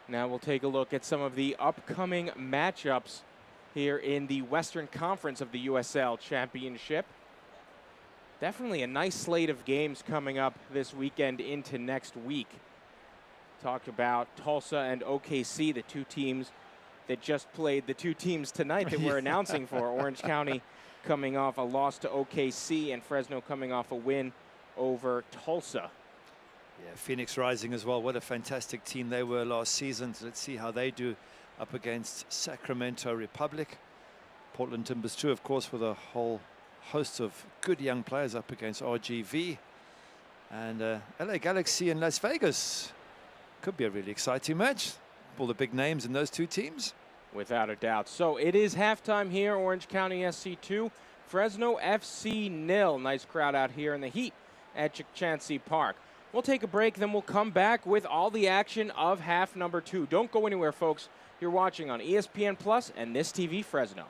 A: Now we'll take a look at some of the upcoming matchups here in the Western Conference of the USL Championship. Definitely a nice slate of games coming up this weekend into next week. Talk about Tulsa and OKC, the two teams that just played, the two teams tonight that we're announcing for. Orange County coming off a loss to OKC and Fresno coming off a win over Tulsa.
B: Yeah, Phoenix Rising as well. What a fantastic team they were last season. So let's see how they do up against Sacramento Republic. Portland Timbers too, of course, with a whole host of good young players up against RGV. And LA Galaxy and Las Vegas. Could be a really exciting match. All the big names in those two teams.
A: Without a doubt. So it is halftime here. Orange County SC 2, Fresno FC 0. Nice crowd out here in the heat at Chansey Park. We'll take a break, then we'll come back with all the action of half number 2. Don't go anywhere, folks. You're watching on ESPN Plus and This TV Fresno.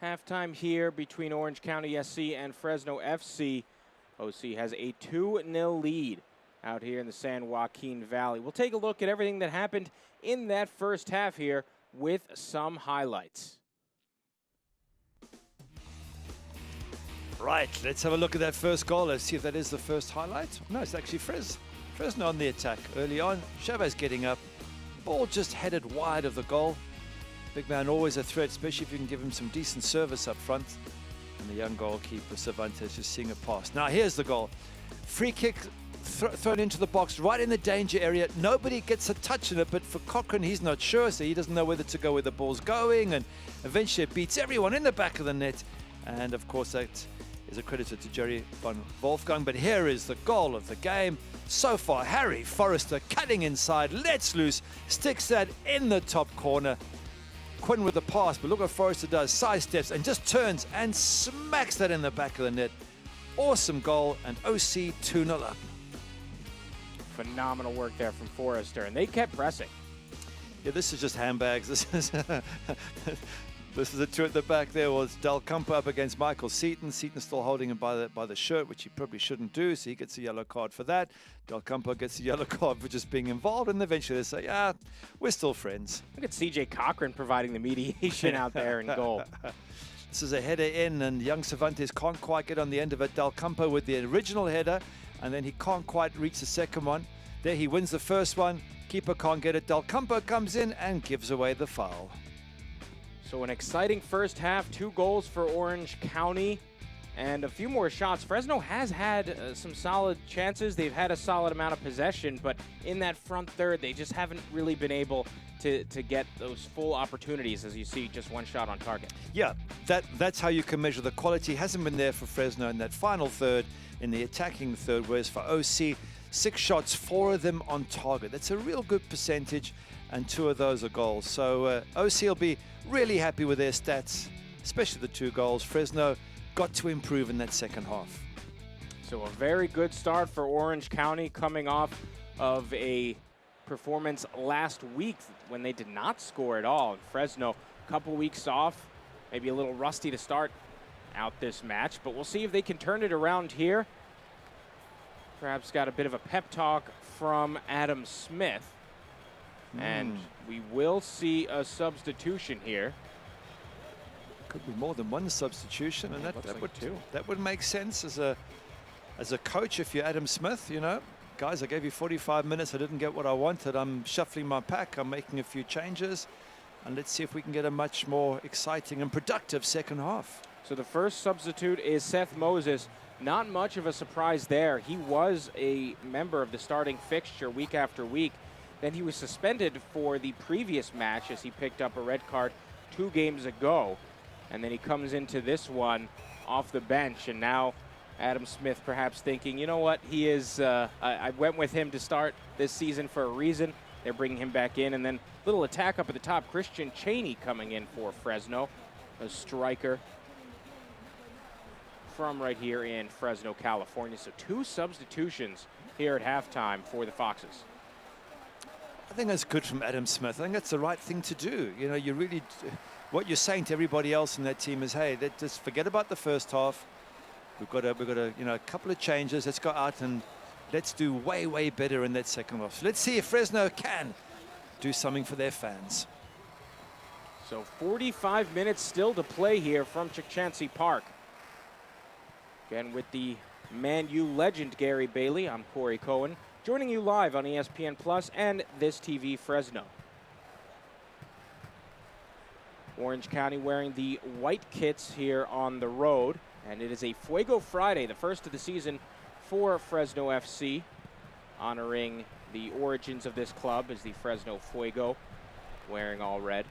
A: Halftime here between Orange County SC and Fresno FC. OC has a 2-0 lead out here in the San Joaquin Valley. We'll take a look at everything that happened in that first half here with some highlights.
B: Right, let's have a look at that first goal. Let's see if that is the first highlight. No, it's actually Fresno on the attack early on. Chavez getting up. Ball just headed wide of the goal. Big man always a threat, especially if you can give him some decent service up front. And the young goalkeeper, Cervantes, just seeing a pass. Now here's the goal. Free kick thrown into the box right in the danger area. Nobody gets a touch in it, but for Cochran, he's not sure, so he doesn't know whether to go where the ball's going. And eventually it beats everyone in the back of the net. And of course, that is a credit to Jerry von Wolfgang. But here is the goal of the game. So far, Harry Forrester cutting inside, lets loose, sticks that in the top corner. Quinn with the pass, but look what Forrester does. Sidesteps and just turns and smacks that in the back of the net. Awesome goal, and OC 2-0 up.
A: Phenomenal work there from Forrester, and they kept pressing.
B: Yeah, this is just handbags. This is a two at the back. There was Del Campo up against Michael Seton. Seton still holding him by the shirt, which he probably shouldn't do, so he gets a yellow card for that. Del Campo gets a yellow card for just being involved, and eventually they say, yeah, we're still friends.
A: Look at CJ Cochran providing the mediation out there in goal.
B: This is a header in, and young Cervantes can't quite get on the end of it. Del Campo with the original header, and then he can't quite reach the second one. There he wins the first one. Keeper can't get it. Del Campo comes in and gives away the foul.
A: So an exciting first half, 2 goals for Orange County and a few more shots. Fresno has had some solid chances. They've had a solid amount of possession, but in that front third, they just haven't really been able to get those full opportunities, as you see, just 1 shot on target.
B: Yeah, that's how you can measure the quality. Hasn't been there for Fresno in that final third, in the attacking third, whereas for OC, 6 shots, 4 of them on target. That's a real good percentage, and 2 of those are goals. So OC will be really happy with their stats, especially the 2 goals. Fresno got to improve in that second half.
A: So a very good start for Orange County, coming off of a performance last week when they did not score at all. Fresno, a couple weeks off, maybe a little rusty to start out this match, but we'll see if they can turn it around here. Perhaps got a bit of a pep talk from Adam Smith. And we will see a substitution here.
B: Could be more than 1 substitution, and that would make sense as a coach. If you're Adam Smith, you know, guys, I gave you 45 minutes. I didn't get what I wanted. I'm shuffling my pack. I'm making a few changes, and let's see if we can get a much more exciting and productive second half.
A: So the first substitute is Seth Moses. Not much of a surprise there. He was a member of the starting fixture week after week. Then he was suspended for the previous match as he picked up a red card 2 games ago. And then he comes into this one off the bench. And now Adam Smith perhaps thinking, you know what, he is, I went with him to start this season for a reason. They're bringing him back in. And then little attack up at the top. Christian Cheney coming in for Fresno, a striker from right here in Fresno, California. So 2 substitutions here at halftime for the Foxes.
B: I think that's good from Adam Smith. I think that's the right thing to do. You know, you really, what you're saying to everybody else in that team is, hey, let's just forget about the first half. We've got a you know, a couple of changes. Let's go out and let's do way better in that second half. So let's see if Fresno can do something for their fans.
A: So 45 minutes still to play here from Chukchansi Park. Again, with the Man U legend Gary Bailey, I'm Corey Cohen, joining you live on ESPN Plus and This TV Fresno. Orange County wearing the white kits here on the road, and it is a Fuego Friday, the first of the season for Fresno FC, honoring the origins of this club as the Fresno Fuego, wearing all red.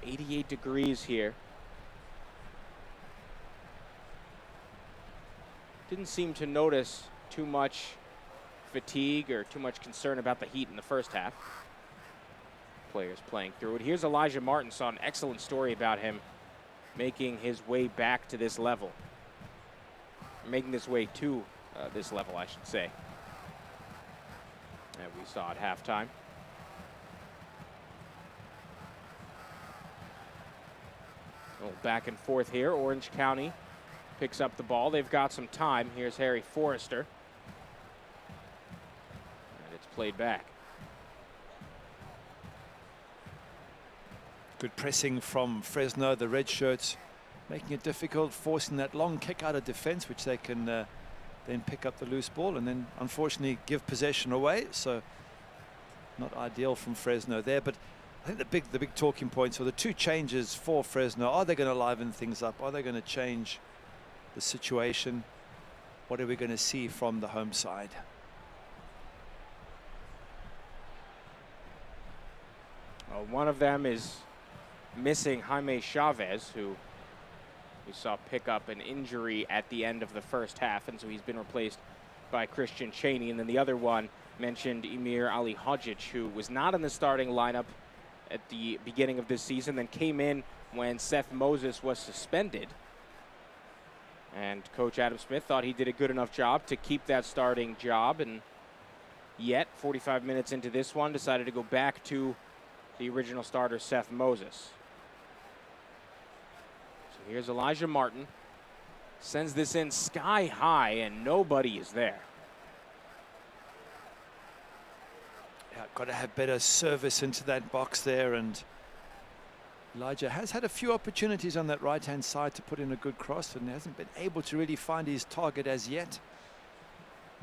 A: 88 degrees here. Didn't seem to notice too much fatigue or too much concern about the heat in the first half. Players playing through it. Here's Elijah Martin. Saw an excellent story about him making his way back to this level. Making his way to this level, I should say. And we saw at halftime. A little back and forth here. Orange County picks up the ball. They've got some time. Here's Harry Forrester. And it's played back.
B: Good pressing from Fresno, the red shirts, making it difficult, forcing that long kick out of defense, which they can then pick up the loose ball and then unfortunately give possession away. So not ideal from Fresno there, but I think the big talking points are the 2 changes for Fresno. Are they going to liven things up? Are they going to change the situation? What are we going to see from the home side?
A: Well, one of them is missing Jaime Chavez, who we saw pick up an injury at the end of the first half, and so he's been replaced by Christian Cheney. And then the other one mentioned Emir Ali Hodjic, who was not in the starting lineup at the beginning of this season, then came in when Seth Moses was suspended. And Coach Adam Smith thought he did a good enough job to keep that starting job, and yet 45 minutes into this one decided to go back to the original starter, Seth Moses. So here's Elijah Martin. Sends this in sky high, and nobody is there.
B: Yeah, got to have better service into that box there, and Elijah has had a few opportunities on that right-hand side to put in a good cross and hasn't been able to really find his target as yet.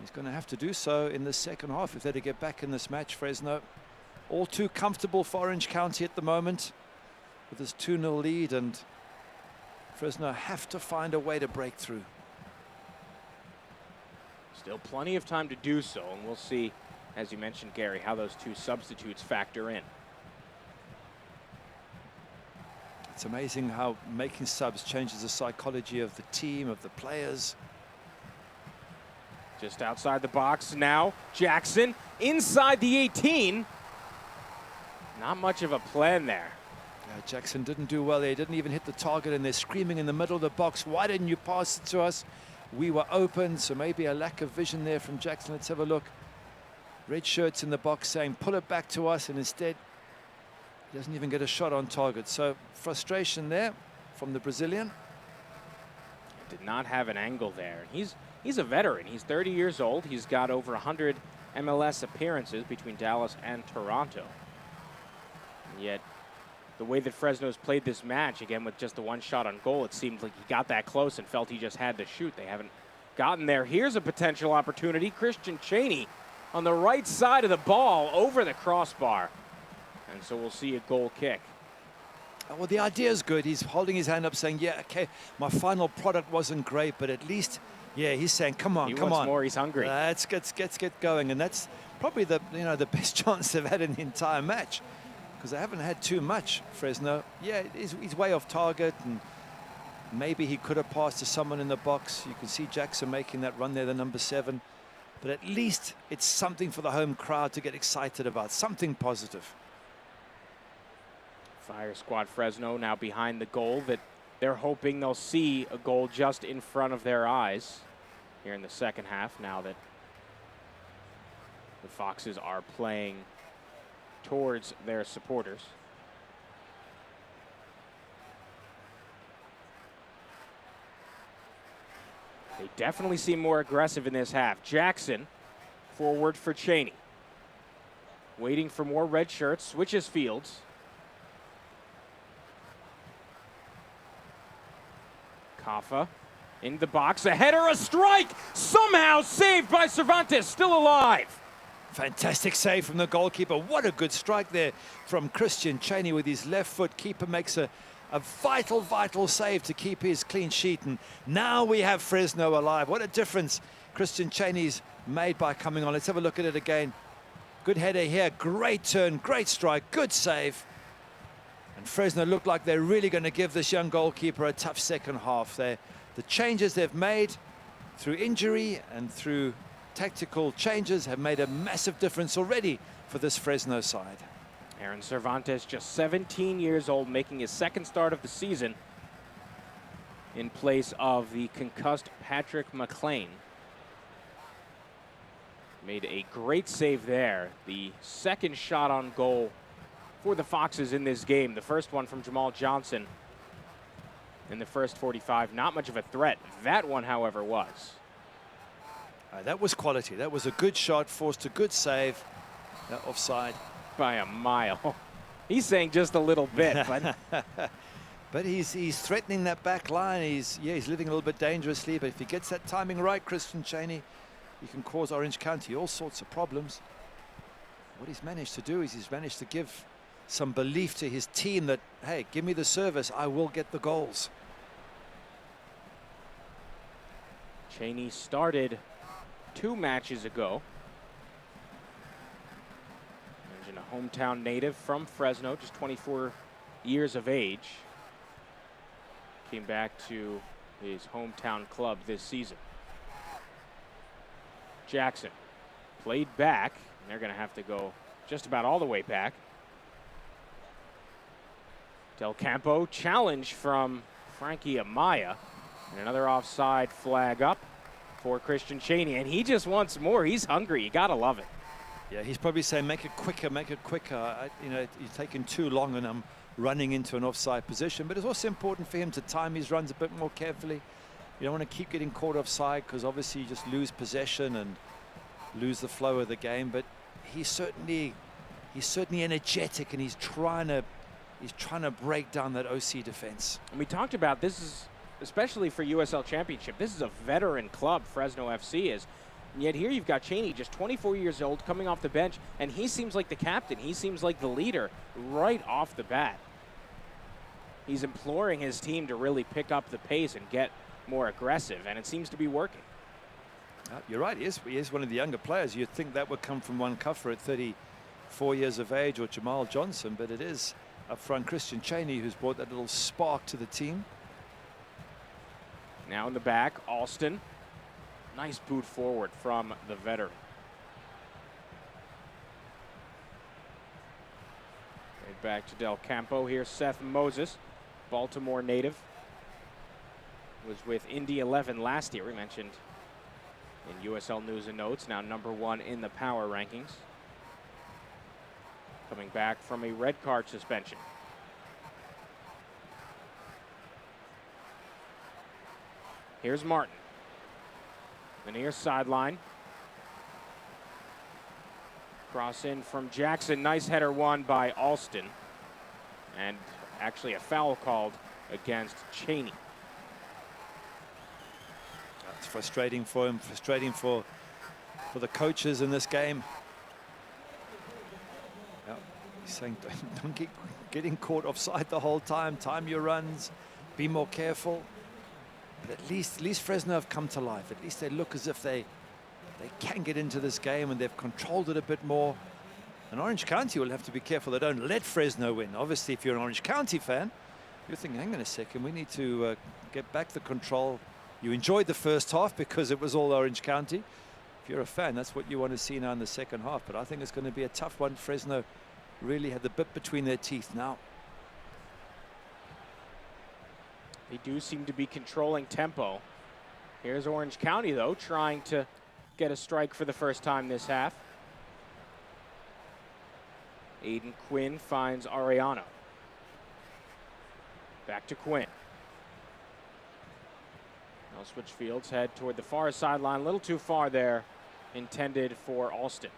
B: He's going to have to do so in the second half if they're to get back in this match. Fresno, all too comfortable for Orange County at the moment with this 2-0 lead, and Fresno have to find a way to break through.
A: Still plenty of time to do so, and we'll see, as you mentioned, Gary, how those two substitutes factor in.
B: It's amazing how making subs changes the psychology of the team, of the players.
A: Just outside the box now, Jackson inside the 18. Not much of a plan there.
B: Yeah, Jackson didn't do well there. He didn't even hit the target, and they're screaming in the middle of the box, why didn't you pass it to us? We were open, so maybe a lack of vision there from Jackson. Let's have a look. Red shirts in the box saying, pull it back to us, and instead he doesn't even get a shot on target. So frustration there from the Brazilian.
A: Did not have an angle there. He's a veteran. He's 30 years old. He's got over 100 MLS appearances between Dallas and Toronto. And yet, the way that Fresno's played this match, again with just the one shot on goal, it seemed like he got that close and felt he just had to shoot. They haven't gotten there. Here's a potential opportunity. Christian Cheney on the right side of the ball over the crossbar. And so we'll see a goal kick.
B: Well, the idea is good. He's holding his hand up saying, yeah, okay, my final product wasn't great, but at least, yeah, he's saying, come on, come on.
A: He wants more, he's hungry.
B: Let's get going. And that's probably the best chance they've had in the entire match, because they haven't had too much, Fresno. Yeah, he's way off target, and maybe he could have passed to someone in the box. You can see Jackson making that run there, the number 7. But at least it's something for the home crowd to get excited about, something positive.
A: Fire squad Fresno now behind the goal that they're hoping they'll see a goal just in front of their eyes here in the second half, now that the Foxes are playing towards their supporters. They definitely seem more aggressive in this half. Jackson forward for Cheney. Waiting for more red shirts, switches fields. Kaffa in the box, a header, a strike, somehow saved by Cervantes, still alive.
B: Fantastic save from the goalkeeper. What a good strike there from Christian Cheney with his left foot. Keeper makes a vital save to keep his clean sheet. And now we have Fresno alive. What a difference Christian Cheney's made by coming on. Let's have a look at it again. Good header here, great turn, great strike, good save. And Fresno look like they're really going to give this young goalkeeper a tough second half there. The changes they've made through injury and through tactical changes have made a massive difference already for this Fresno side.
A: Aaron Cervantes, just 17 years old, making his second start of the season in place of the concussed Patrick McLean. Made a great save there. The second shot on goal for the Foxes in this game. The first one from Jamal Johnson in the first 45. Not much of a threat. That one, however, was.
B: That was quality. That was a good shot, forced a good save. Offside.
A: By a mile. He's saying just a little bit, but
B: but he's threatening that back line. He's living a little bit dangerously, but if he gets that timing right, Christian Cheney, he can cause Orange County all sorts of problems. What he's managed to do is he's managed to give some belief to his team that, hey, give me the service, I will get the goals.
A: Cheney started 2 matches ago. Mentioned a hometown native from Fresno, just 24 years of age. Came back to his hometown club this season. Jackson played back, and they're going to have to go just about all the way back. Del Campo challenge from Frankie Amaya. And another offside flag up for Christian Chaney. And he just wants more. He's hungry. You got to love it.
B: Yeah, he's probably saying, make it quicker, make it quicker. You know, you're taking too long and I'm running into an offside position. But it's also important for him to time his runs a bit more carefully. You don't want to keep getting caught offside because obviously you just lose possession and lose the flow of the game. But he's certainly energetic, and he's trying to break down that OC defense.
A: And we talked about this is, especially for USL Championship, this is a veteran club, Fresno FC is. And yet here you've got Chaney, just 24 years old, coming off the bench, and he seems like the captain. He seems like the leader right off the bat. He's imploring his team to really pick up the pace and get more aggressive, and it seems to be working.
B: You're right, he is one of the younger players. You'd think that would come from one Kuffer at 34 years of age, or Jamal Johnson, but it is up front Christian Chaney who's brought that little spark to the team.
A: Now in the back, Alston. Nice boot forward from the veteran. Right back to Del Campo. Here's Seth Moses, Baltimore native. Was with Indy 11 last year, we mentioned in USL News and Notes, now #1 in the power rankings. Coming back from a red card suspension. Here's Martin. The near sideline. Cross in from Jackson. Nice header won by Alston. And actually a foul called against Chaney.
B: It's frustrating for him, frustrating for the coaches in this game. Yeah, he's saying don't keep getting caught offside the whole time. Time your runs, be more careful. But at least Fresno have come to life. At least they look as if they can get into this game, and they've controlled it a bit more. And Orange County will have to be careful they don't let Fresno win. Obviously, if you're an Orange County fan, you're thinking, hang on a second, we need to get back the control. You enjoyed the first half because it was all Orange County. If you're a fan, that's what you want to see now in the second half. But I think it's going to be a tough one. Fresno really had the bit between their teeth now.
A: They do seem to be controlling tempo. Here's Orange County, though, trying to get a strike for the first time this half. Aiden Quinn finds Ariano. Back to Quinn. Now switch fields, head toward the far sideline. A little too far there, intended for Alston.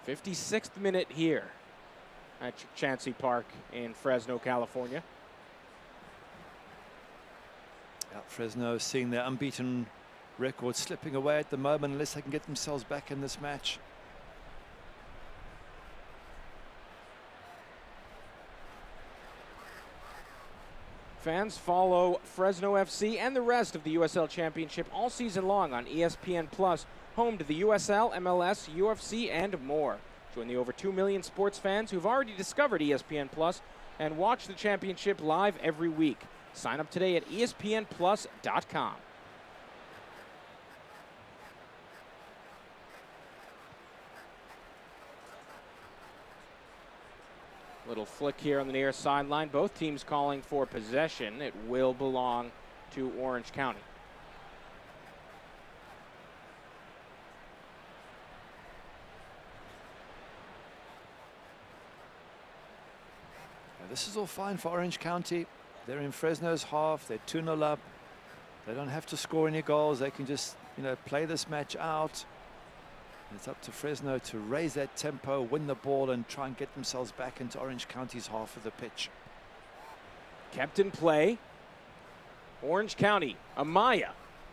A: '56th minute here at Chansey Park in Fresno, California.
B: Fresno seeing their unbeaten record slipping away at the moment unless they can get themselves back in this match.
A: Fans follow Fresno FC and the rest of the USL Championship all season long on ESPN Plus, home to the USL, MLS, UFC, and more. Join the over 2 million sports fans who've already discovered ESPN Plus and watch the championship live every week. Sign up today at espnplus.com. Little flick here on the near sideline. Both teams calling for possession. It will belong to Orange County.
B: Now, this is all fine for Orange County. They're in Fresno's half. They're 2-0 up. They don't have to score any goals. They can just, play this match out. It's up to Fresno to raise that tempo, win the ball, and try and get themselves back into Orange County's half of the pitch.
A: Kept in play. Orange County, Amaya,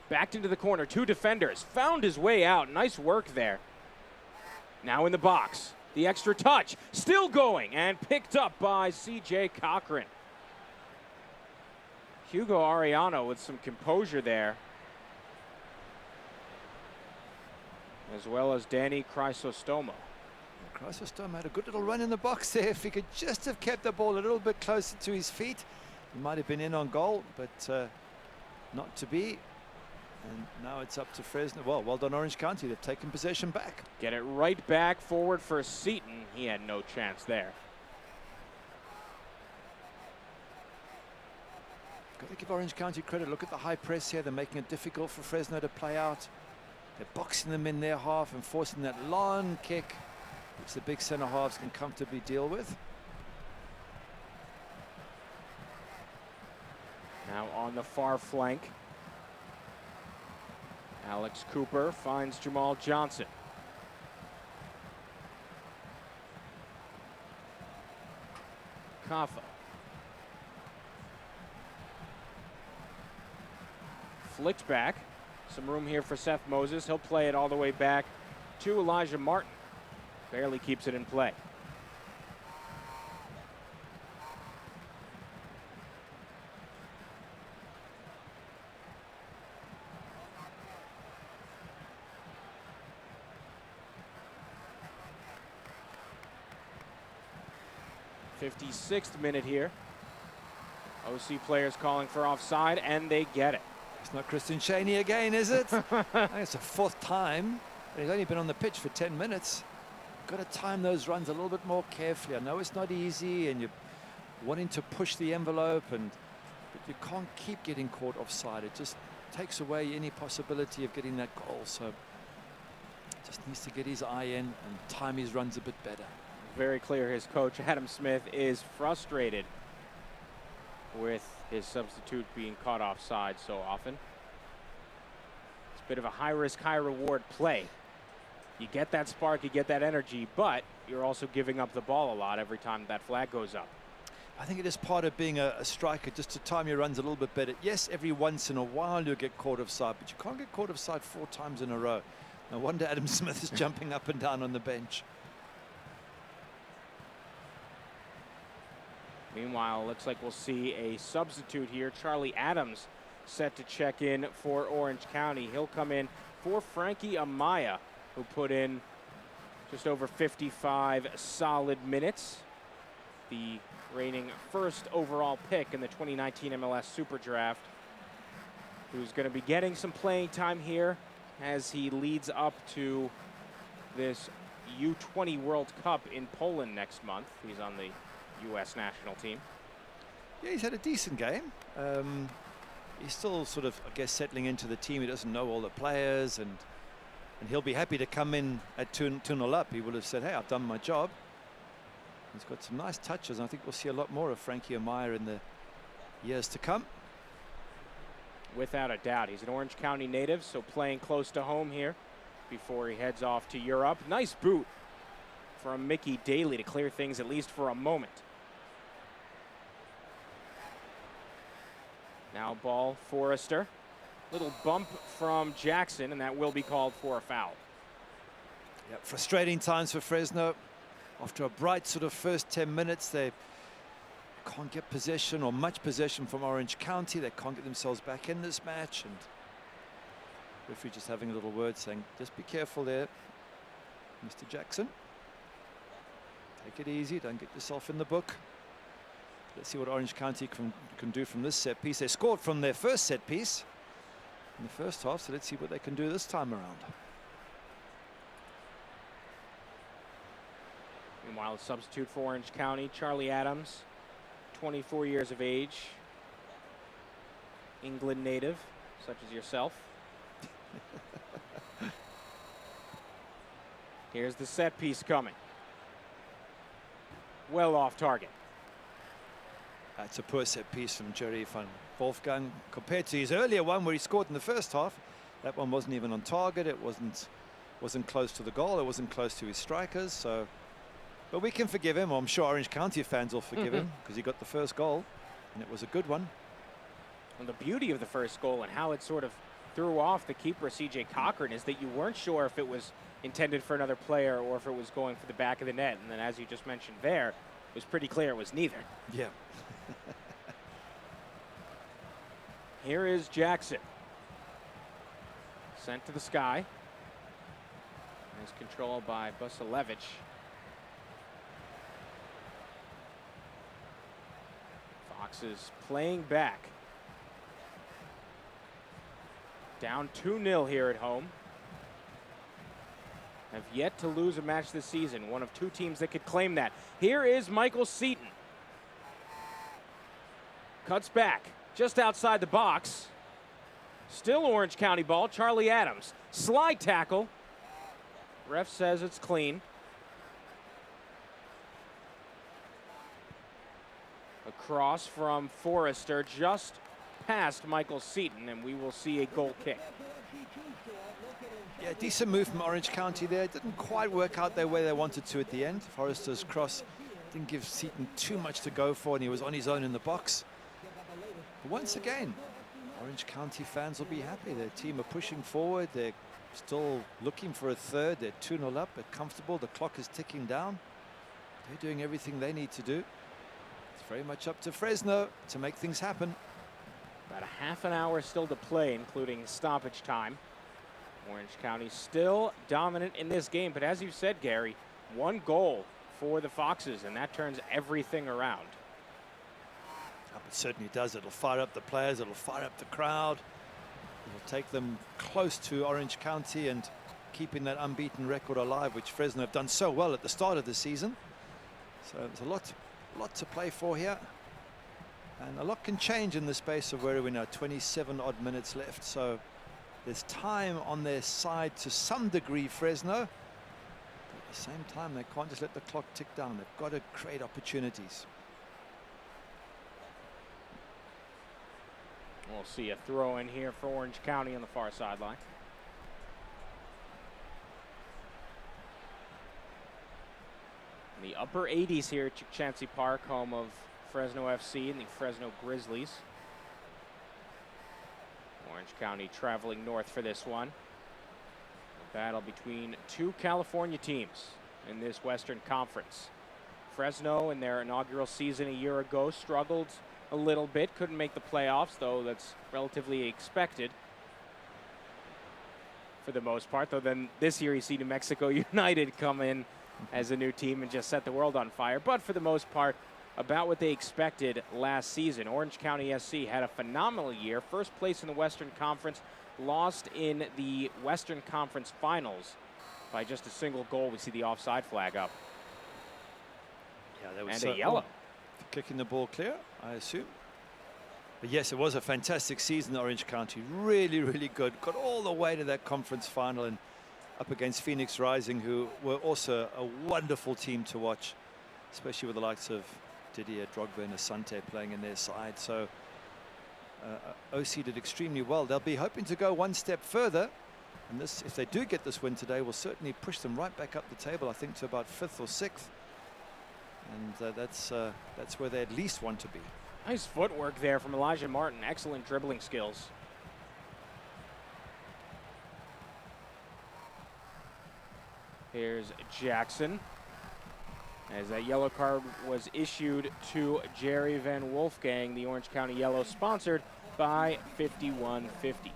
A: backed into the corner. 2 defenders, found his way out. Nice work there. Now in the box. The extra touch, still going, and picked up by C.J. Cochran. Hugo Ariano with some composure there, as well as Danny Chrysostomo.
B: Chrysostomo had a good little run in the box there. If he could just have kept the ball a little bit closer to his feet, he might have been in on goal, but not to be. And now it's up to Fresno. Well done, Orange County. They've taken possession back.
A: Get it right back forward for Seton. He had no chance there.
B: Got to give Orange County credit. Look at the high press here. They're making it difficult for Fresno to play out. They're boxing them in their half and forcing that long kick, which the big center halves can comfortably deal with.
A: Now on the far flank, Alex Cooper finds Jamal Johnson. Kaffa. Flicked back. Some room here for Seth Moses. He'll play it all the way back to Elijah Martin. Barely keeps it in play. '56th minute here. OC players calling for offside, and they get it.
B: It's not Christian Cheney again, is it? I think it's the 4th time. He's only been on the pitch for 10 minutes. Got to time those runs a little bit more carefully. I know it's not easy, and you're wanting to push the envelope, but you can't keep getting caught offside. It just takes away any possibility of getting that goal. So just needs to get his eye in and time his runs a bit better.
A: Very clear his coach, Adam Smith, is frustrated with his substitute being caught offside so often. It's a bit of a high-risk, high-reward play. You get that spark, you get that energy, but you're also giving up the ball a lot every time that flag goes up.
B: I think it is part of being a striker, just to time your runs a little bit better. Yes, every once in a while you'll get caught offside, but you can't get caught offside 4 times in a row. No wonder Adam Smith is jumping up and down on the bench.
A: Meanwhile, looks like we'll see a substitute here. Charlie Adams set to check in for Orange County. He'll come in for Frankie Amaya, who put in just over 55 solid minutes. The reigning first overall pick in the 2019 MLS Super Draft, who's going to be getting some playing time here as he leads up to this U20 World Cup in Poland next month. He's on the U.S. national team.
B: Yeah, he's had a decent game. He's still sort of, I guess, settling into the team. He doesn't know all the players, and he'll be happy to come in at 2-0 up. He would have said, hey, I've done my job. He's got some nice touches, and I think we'll see a lot more of Frankie Amaya in the years to come.
A: Without a doubt. He's an Orange County native, so playing close to home here before he heads off to Europe. Nice boot from Mickey Daly to clear things at least for a moment. Now ball Forrester. Little bump from Jackson, and that will be called for a foul.
B: Yep, frustrating times for Fresno. After a bright sort of first 10 minutes, they can't get possession or much possession from Orange County. They can't get themselves back in this match, and referee just having a little word saying, just be careful there, Mr. Jackson. Take it easy, don't get yourself in the book. Let's see what Orange County can do from this set piece. They scored from their first set piece in the first half, so let's see what they can do this time around.
A: Meanwhile, a substitute for Orange County, Charlie Adams, 24 years of age, England native, such as yourself. Here's the set piece coming. Well off target.
B: That's a poor set piece from Jerry van Wolfgang compared to his earlier one where he scored in the first half. That one wasn't even on target. It wasn't close to the goal. It wasn't close to his strikers. So, but we can forgive him. I'm sure Orange County fans will forgive him because he got the first goal, and it was a good one.
A: And the beauty of the first goal and how it sort of threw off the keeper, C.J. Cochran, is that you weren't sure if it was intended for another player or if it was going for the back of the net. And then, as you just mentioned there, it was pretty clear it was neither.
B: Yeah.
A: Here is Jackson. Sent to the sky. Nice control by Busalevich. Fox is playing back. Down 2-0 here at home. Have yet to lose a match this season. One of two teams that could claim that. Here is Michael Seton. Cuts back just outside the box. Still Orange County ball. Charlie Adams. Slide tackle. Ref says it's clean. Across from Forrester just past Michael Seton, and we will see a goal kick.
B: Yeah, decent move from Orange County there. Didn't quite work out the way they wanted to at the end. Forrester's cross didn't give Seton too much to go for, and he was on his own in the box. But once again, Orange County fans will be happy. Their team are pushing forward. They're still looking for a third. They're 2-0 up. They're comfortable. The clock is ticking down. They're doing everything they need to do. It's very much up to Fresno to make things happen.
A: About a half an hour still to play, including stoppage time. Orange County still dominant in this game, but as you said, Gary, one goal for the Foxes, and that turns everything around.
B: It certainly does. It'll fire up the players. It'll fire up the crowd. It'll take them close to Orange County and keeping that unbeaten record alive, which Fresno have done so well at the start of the season. So there's a lot to play for here. And a lot can change in the space of where are we now, 27 odd minutes left. So there's time on their side to some degree, Fresno. But at the same time, they can't just let the clock tick down. They've got to create opportunities.
A: We'll see a throw in here for Orange County on the far sideline. In the upper 80s here at Chancey Park, home of Fresno FC and the Fresno Grizzlies. Orange County traveling north for this one. A battle between two California teams in this Western Conference. Fresno in their inaugural season a year ago struggled a little bit, couldn't make the playoffs, though that's relatively expected for the most part. Though then this year you see New Mexico United come in as a new team and just set the world on fire. But for the most part, about what they expected last season. Orange County SC had a phenomenal year. First place in the Western Conference, lost in the Western Conference Finals by just a single goal. We see the offside flag up.
B: Yeah, there was
A: and a yellow.
B: Kicking the ball clear, I assume. But yes, it was a fantastic season, Orange County. Really, really good. Got all the way to that conference final and up against Phoenix Rising, who were also a wonderful team to watch, especially with the likes of Didier Drogba and Asante playing in their side. So OC did extremely well. They'll be hoping to go one step further. And this, if they do get this win today, will certainly push them right back up the table, I think, to about 5th or 6th. And that's where they at least want to be.
A: Nice footwork there from Elijah Martin. Excellent dribbling skills. Here's Jackson. As that yellow card was issued to Jerry Van Wolfgang, the Orange County Yellow, sponsored by 5150.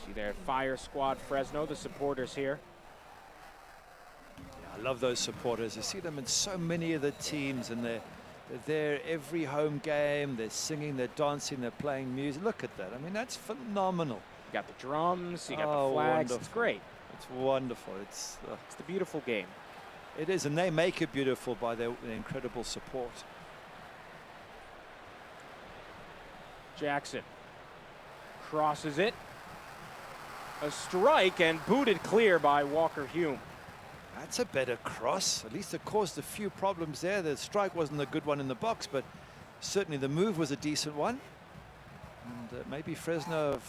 A: See there, Fire Squad Fresno, the supporters here.
B: I love those supporters. You see them in so many of the teams, and they're there every home game. They're singing, they're dancing, they're playing music. Look at that. I mean, that's phenomenal.
A: You got the drums, you got the flags.
B: Wonderful.
A: It's great.
B: It's wonderful. It's
A: the beautiful game.
B: It is, and they make it beautiful by their incredible support.
A: Jackson crosses it. A strike and booted clear by Walker Hume.
B: That's a better cross. At least it caused a few problems there. The strike wasn't a good one in the box, but certainly the move was a decent one. And maybe Fresno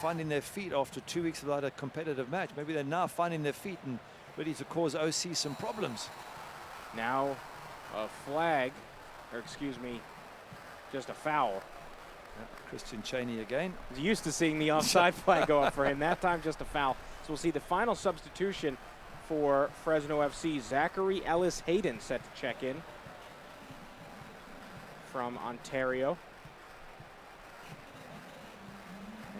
B: finding their feet after 2 weeks without a competitive match. Maybe they're now finding their feet and ready to cause OC some problems.
A: Now a flag, or excuse me, just a foul.
B: Christian Cheney again.
A: He's used to seeing the offside flag go up for him. That time just a foul. So we'll see the final substitution for Fresno FC. Zachary Ellis Hayden set to check in from Ontario.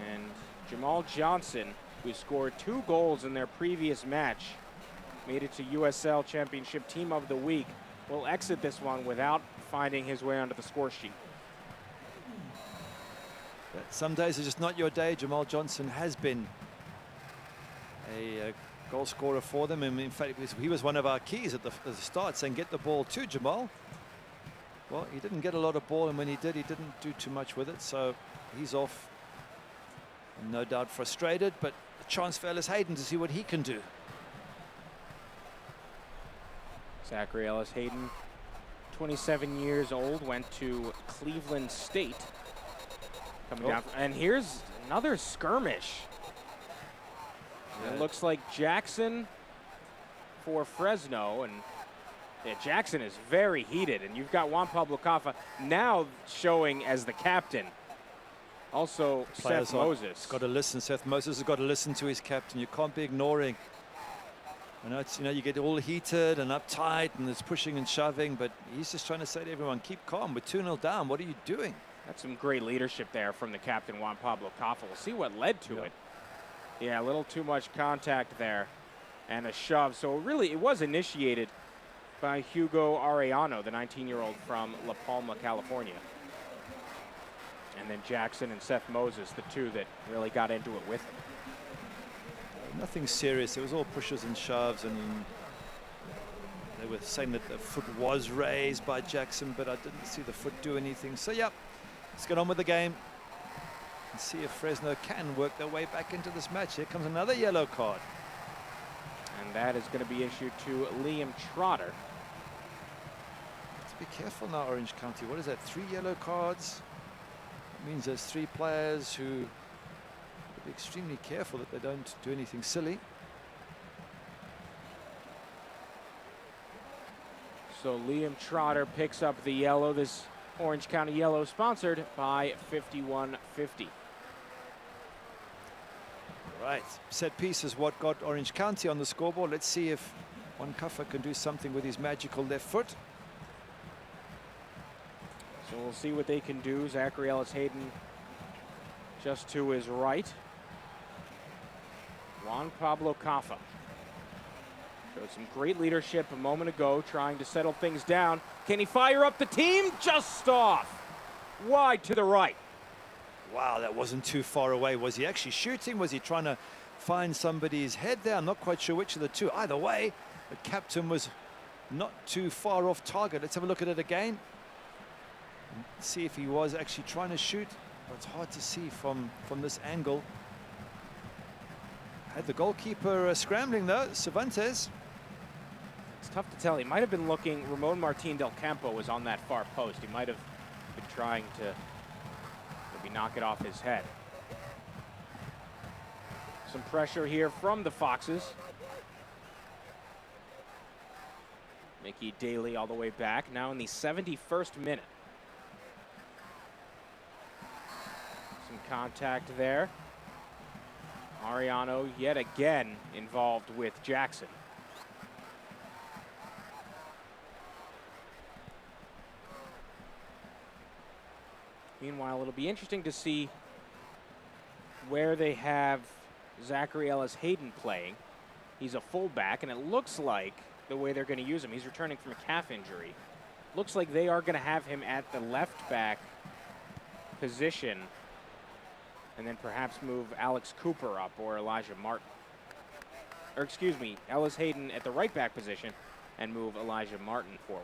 A: And Jamal Johnson, who scored 2 goals in their previous match, made it to USL Championship Team of the Week, will exit this one without finding his way onto the score sheet.
B: Some days are just not your day. Jamal Johnson has been a goal scorer for them. And in fact, he was one of our keys at the start, saying get the ball to Jamal. Well, he didn't get a lot of ball, and when he didn't do too much with it. So he's off. No doubt frustrated, but a chance for Ellis Hayden to see what he can do.
A: Zachary Ellis Hayden, 27 years old, went to Cleveland State. Coming down, and here's another skirmish. Yeah. It looks like Jackson for Fresno, and Jackson is very heated, and you've got Juan Pablo Caffa now showing as the captain. Also, Seth Moses.
B: Got to listen. Seth Moses has got to listen to his captain. You can't be ignoring. I know it's, you get all heated and uptight, and there's pushing and shoving, but he's just trying to say to everyone, keep calm. We're 2-0 down. What are you doing?
A: That's some great leadership there from the captain, Juan Pablo Caffa. We'll see what led to it. Yeah, a little too much contact there and a shove. So really, it was initiated by Hugo Arellano, the 19-year-old from La Palma, California. And then Jackson and Seth Moses, the two that really got into it with him.
B: Nothing serious. It was all pushes and shoves, and they were saying that the foot was raised by Jackson, but I didn't see the foot do anything. So, yeah, let's get on with the game and see if Fresno can work their way back into this match. Here comes another yellow card.
A: And that is going to be issued to Liam Trotter.
B: Let's be careful now, Orange County. What is that, 3 yellow cards? It means there's 3 players who be extremely careful that they don't do anything silly.
A: So Liam Trotter picks up the yellow. This Orange County yellow sponsored by 5150.
B: Right, set piece is what got Orange County on the scoreboard. Let's see if Juan Caffa can do something with his magical left foot.
A: So we'll see what they can do. Zachary Ellis Hayden just to his right. Juan Pablo Caffa showed some great leadership a moment ago, trying to settle things down. Can he fire up the team? Just off. Wide to the right.
B: Wow, that wasn't too far away. Was he actually shooting? Was he trying to find somebody's head there? I'm not quite sure which of the two. Either way, the captain was not too far off target. Let's have a look at it again. See if he was actually trying to shoot. Well, it's hard to see from this angle. Had the goalkeeper scrambling though, Cervantes.
A: It's tough to tell. He might have been looking. Ramon Martin del Campo was on that far post. He might have been trying to maybe knock it off his head. Some pressure here from the Foxes. Mickey Daly all the way back, now in the 71st minute. Some contact there. Arellano yet again involved with Jackson. Meanwhile, it'll be interesting to see where they have Zachary Ellis Hayden playing. He's a fullback, and it looks like the way they're going to use him, he's returning from a calf injury. Looks like they are going to have him at the left back position, and then perhaps move Alex Cooper up or Elijah Martin. Or excuse me, Ellis Hayden at the right back position and move Elijah Martin forward.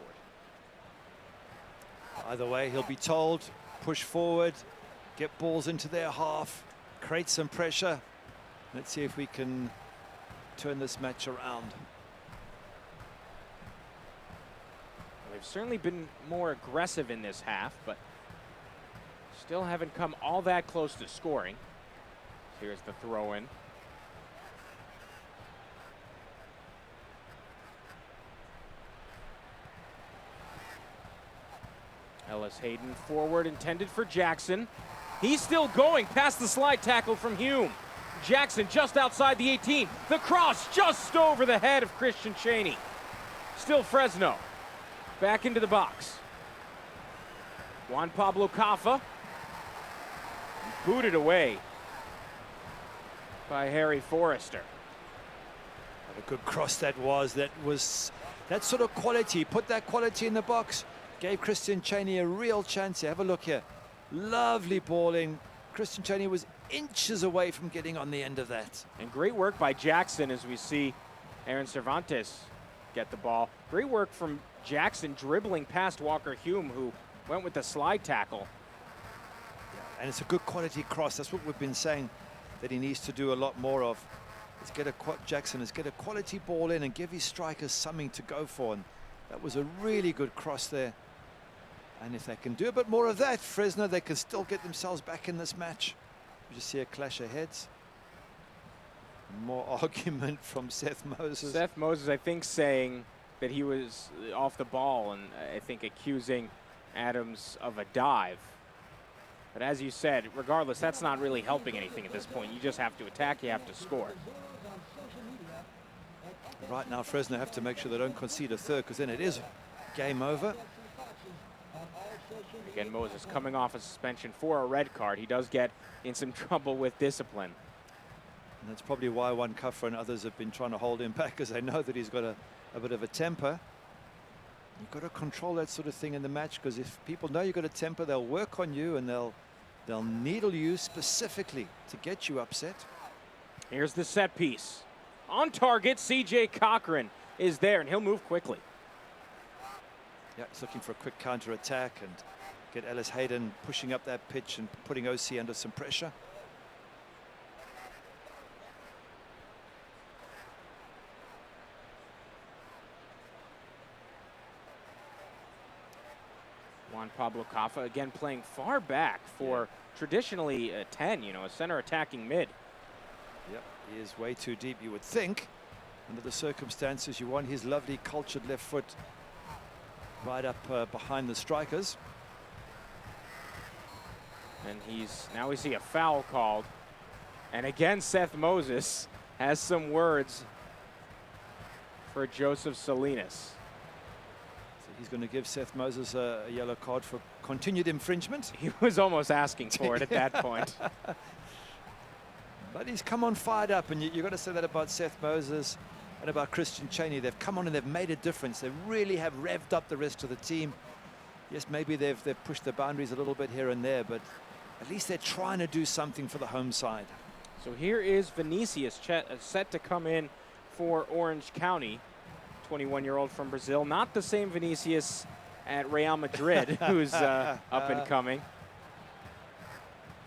B: Either way, he'll be told, push forward, get balls into their half, create some pressure. Let's see if we can turn this match around.
A: Well, they've certainly been more aggressive in this half, but still haven't come all that close to scoring. Here's the throw in. Ellis Hayden forward, intended for Jackson. He's still going past the slide tackle from Hume. Jackson just outside the 18. The cross just over the head of Christian Cheney. Still Fresno. Back into the box. Juan Pablo Caffa. Booted away by Harry Forrester.
B: What a good cross that was. That sort of quality. Put that quality in the box. Gave Christian Cheney a real chance here. Have a look here. Lovely ball in. Christian Cheney was inches away from getting on the end of that.
A: And great work by Jackson as we see Aaron Cervantes get the ball. Great work from Jackson dribbling past Walker Hume, who went with the slide tackle.
B: And it's a good quality cross. That's what we've been saying that he needs to do a lot more of. Let's get Jackson is get a quality ball in and give his strikers something to go for. And that was a really good cross there. And if they can do a bit more of that, Fresno, they can still get themselves back in this match. You just see a clash of heads. More argument from Seth Moses.
A: Seth Moses, I think, saying that he was off the ball and I think accusing Adams of a dive. But as you said, regardless, that's not really helping anything at this point. You just have to attack, you have to score.
B: Right now, Fresno have to make sure they don't concede a third, because then it is game over.
A: Again, Moses coming off a suspension for a red card. He does get in some trouble with discipline.
B: And that's probably why one Kufra and others have been trying to hold him back, because they know that he's got a bit of a temper. You've got to control that sort of thing in the match, because if people know you've got a temper, they'll work on you and they'll needle you specifically to get you upset.
A: Here's the set piece. On target, CJ Cochran is there, and he'll move quickly.
B: Yeah, he's looking for a quick counter attack and get Ellis Hayden pushing up that pitch and putting OC under some pressure.
A: Juan Pablo Caffa again playing far back for traditionally a 10, you know, a center attacking mid.
B: Yep, he is way too deep, you would think. Under the circumstances, you want his lovely cultured left foot right up behind the strikers.
A: And now we see a foul called. And again, Seth Moses has some words for Joseph Salinas.
B: So he's going to give Seth Moses a yellow card for continued infringement.
A: He was almost asking for it at that point.
B: But he's come on fired up, and you've got to say that about Seth Moses and about Christian Cheney. They've come on and they've made a difference. They really have revved up the rest of the team. Yes, maybe they've pushed the boundaries a little bit here and there, but at least they're trying to do something for the home side.
A: So here is Vinicius set to come in for Orange County, 21-year-old from Brazil. Not the same Vinicius at Real Madrid, who's up and coming.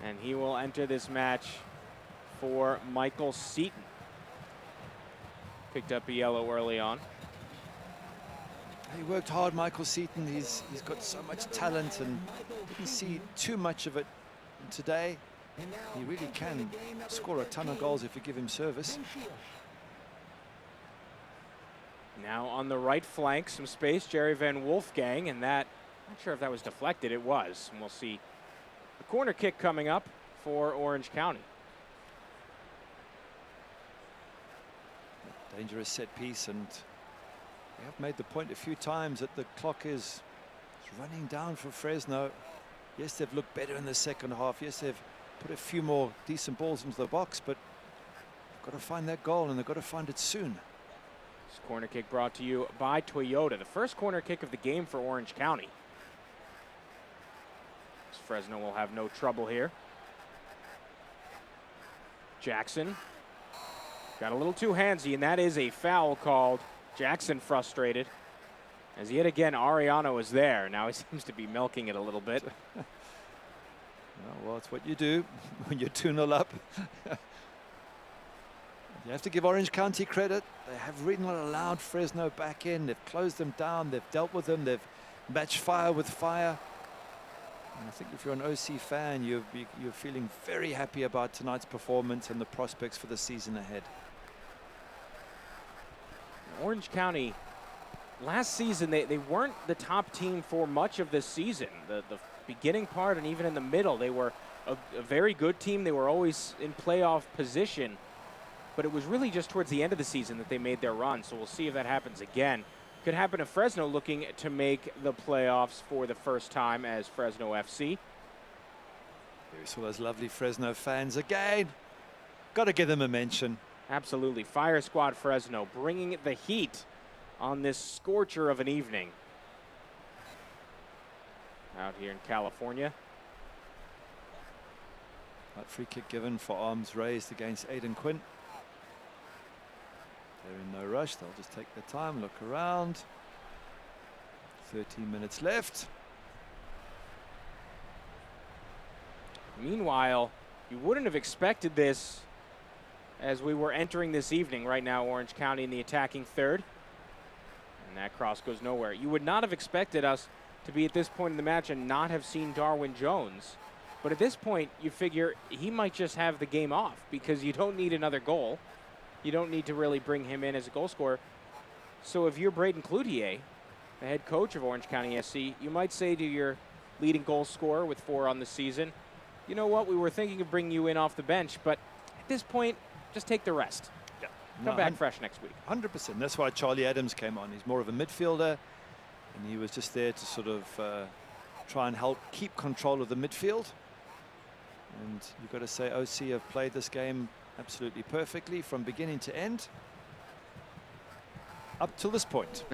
A: And he will enter this match for Michael Seton. Picked up a yellow early on.
B: He worked hard, Michael Seton. He's got so much talent, and didn't see too much of it today. He really can score a ton of goals if you give him service.
A: Now on the right flank, some space, Jerry Van Wolfgang, and that, not sure if that was deflected, it was. And we'll see a corner kick coming up for Orange County.
B: Dangerous set piece, and we have made the point a few times that the clock is running down for Fresno. Yes, they've looked better in the second half. Yes, they've put a few more decent balls into the box, but they've got to find that goal, and they've got to find it soon.
A: This corner kick brought to you by Toyota, the first corner kick of the game for Orange County. Fresno will have no trouble here. Jackson got a little too handsy, and that is a foul called. Jackson frustrated. As yet again, Ariano is there. Now he seems to be milking it a little bit.
B: Well, it's what you do when you're 2-0 up. You have to give Orange County credit. They have really not allowed Fresno back in. They've closed them down. They've dealt with them. They've matched fire with fire. And I think if you're an OC fan, you're feeling very happy about tonight's performance and the prospects for the season ahead.
A: Orange County, last season, they weren't the top team for much of this season. The beginning part and even in the middle, they were a very good team. They were always in playoff position. But it was really just towards the end of the season that they made their run. So we'll see if that happens again. Could happen to Fresno looking to make the playoffs for the first time as Fresno FC.
B: There's all those lovely Fresno fans again. Got to give them a mention.
A: Absolutely. Fire Squad Fresno bringing the heat on this scorcher of an evening out here in California.
B: Right, free kick given for arms raised against Aidan Quinn. They're in no rush. They'll just take their time, look around. 13 minutes left.
A: Meanwhile, you wouldn't have expected this as we were entering this evening. Right now, Orange County in the attacking third. And that cross goes nowhere. You would not have expected us to be at this point in the match and not have seen Darwin Jones. But at this point, you figure he might just have the game off because you don't need another goal. You don't need to really bring him in as a goal scorer. So if you're Braden Cloutier, the head coach of Orange County SC, you might say to your leading goal scorer with 4 on the season, you know what, we were thinking of bringing you in off the bench, but at this point, just take the rest.
B: Yeah.
A: Come back fresh next week.
B: 100%. That's why Charlie Adams came on. He's more of a midfielder, and he was just there to sort of try and help keep control of the midfield. And you've got to say OC have played this game absolutely perfectly from beginning to end. Up till this point.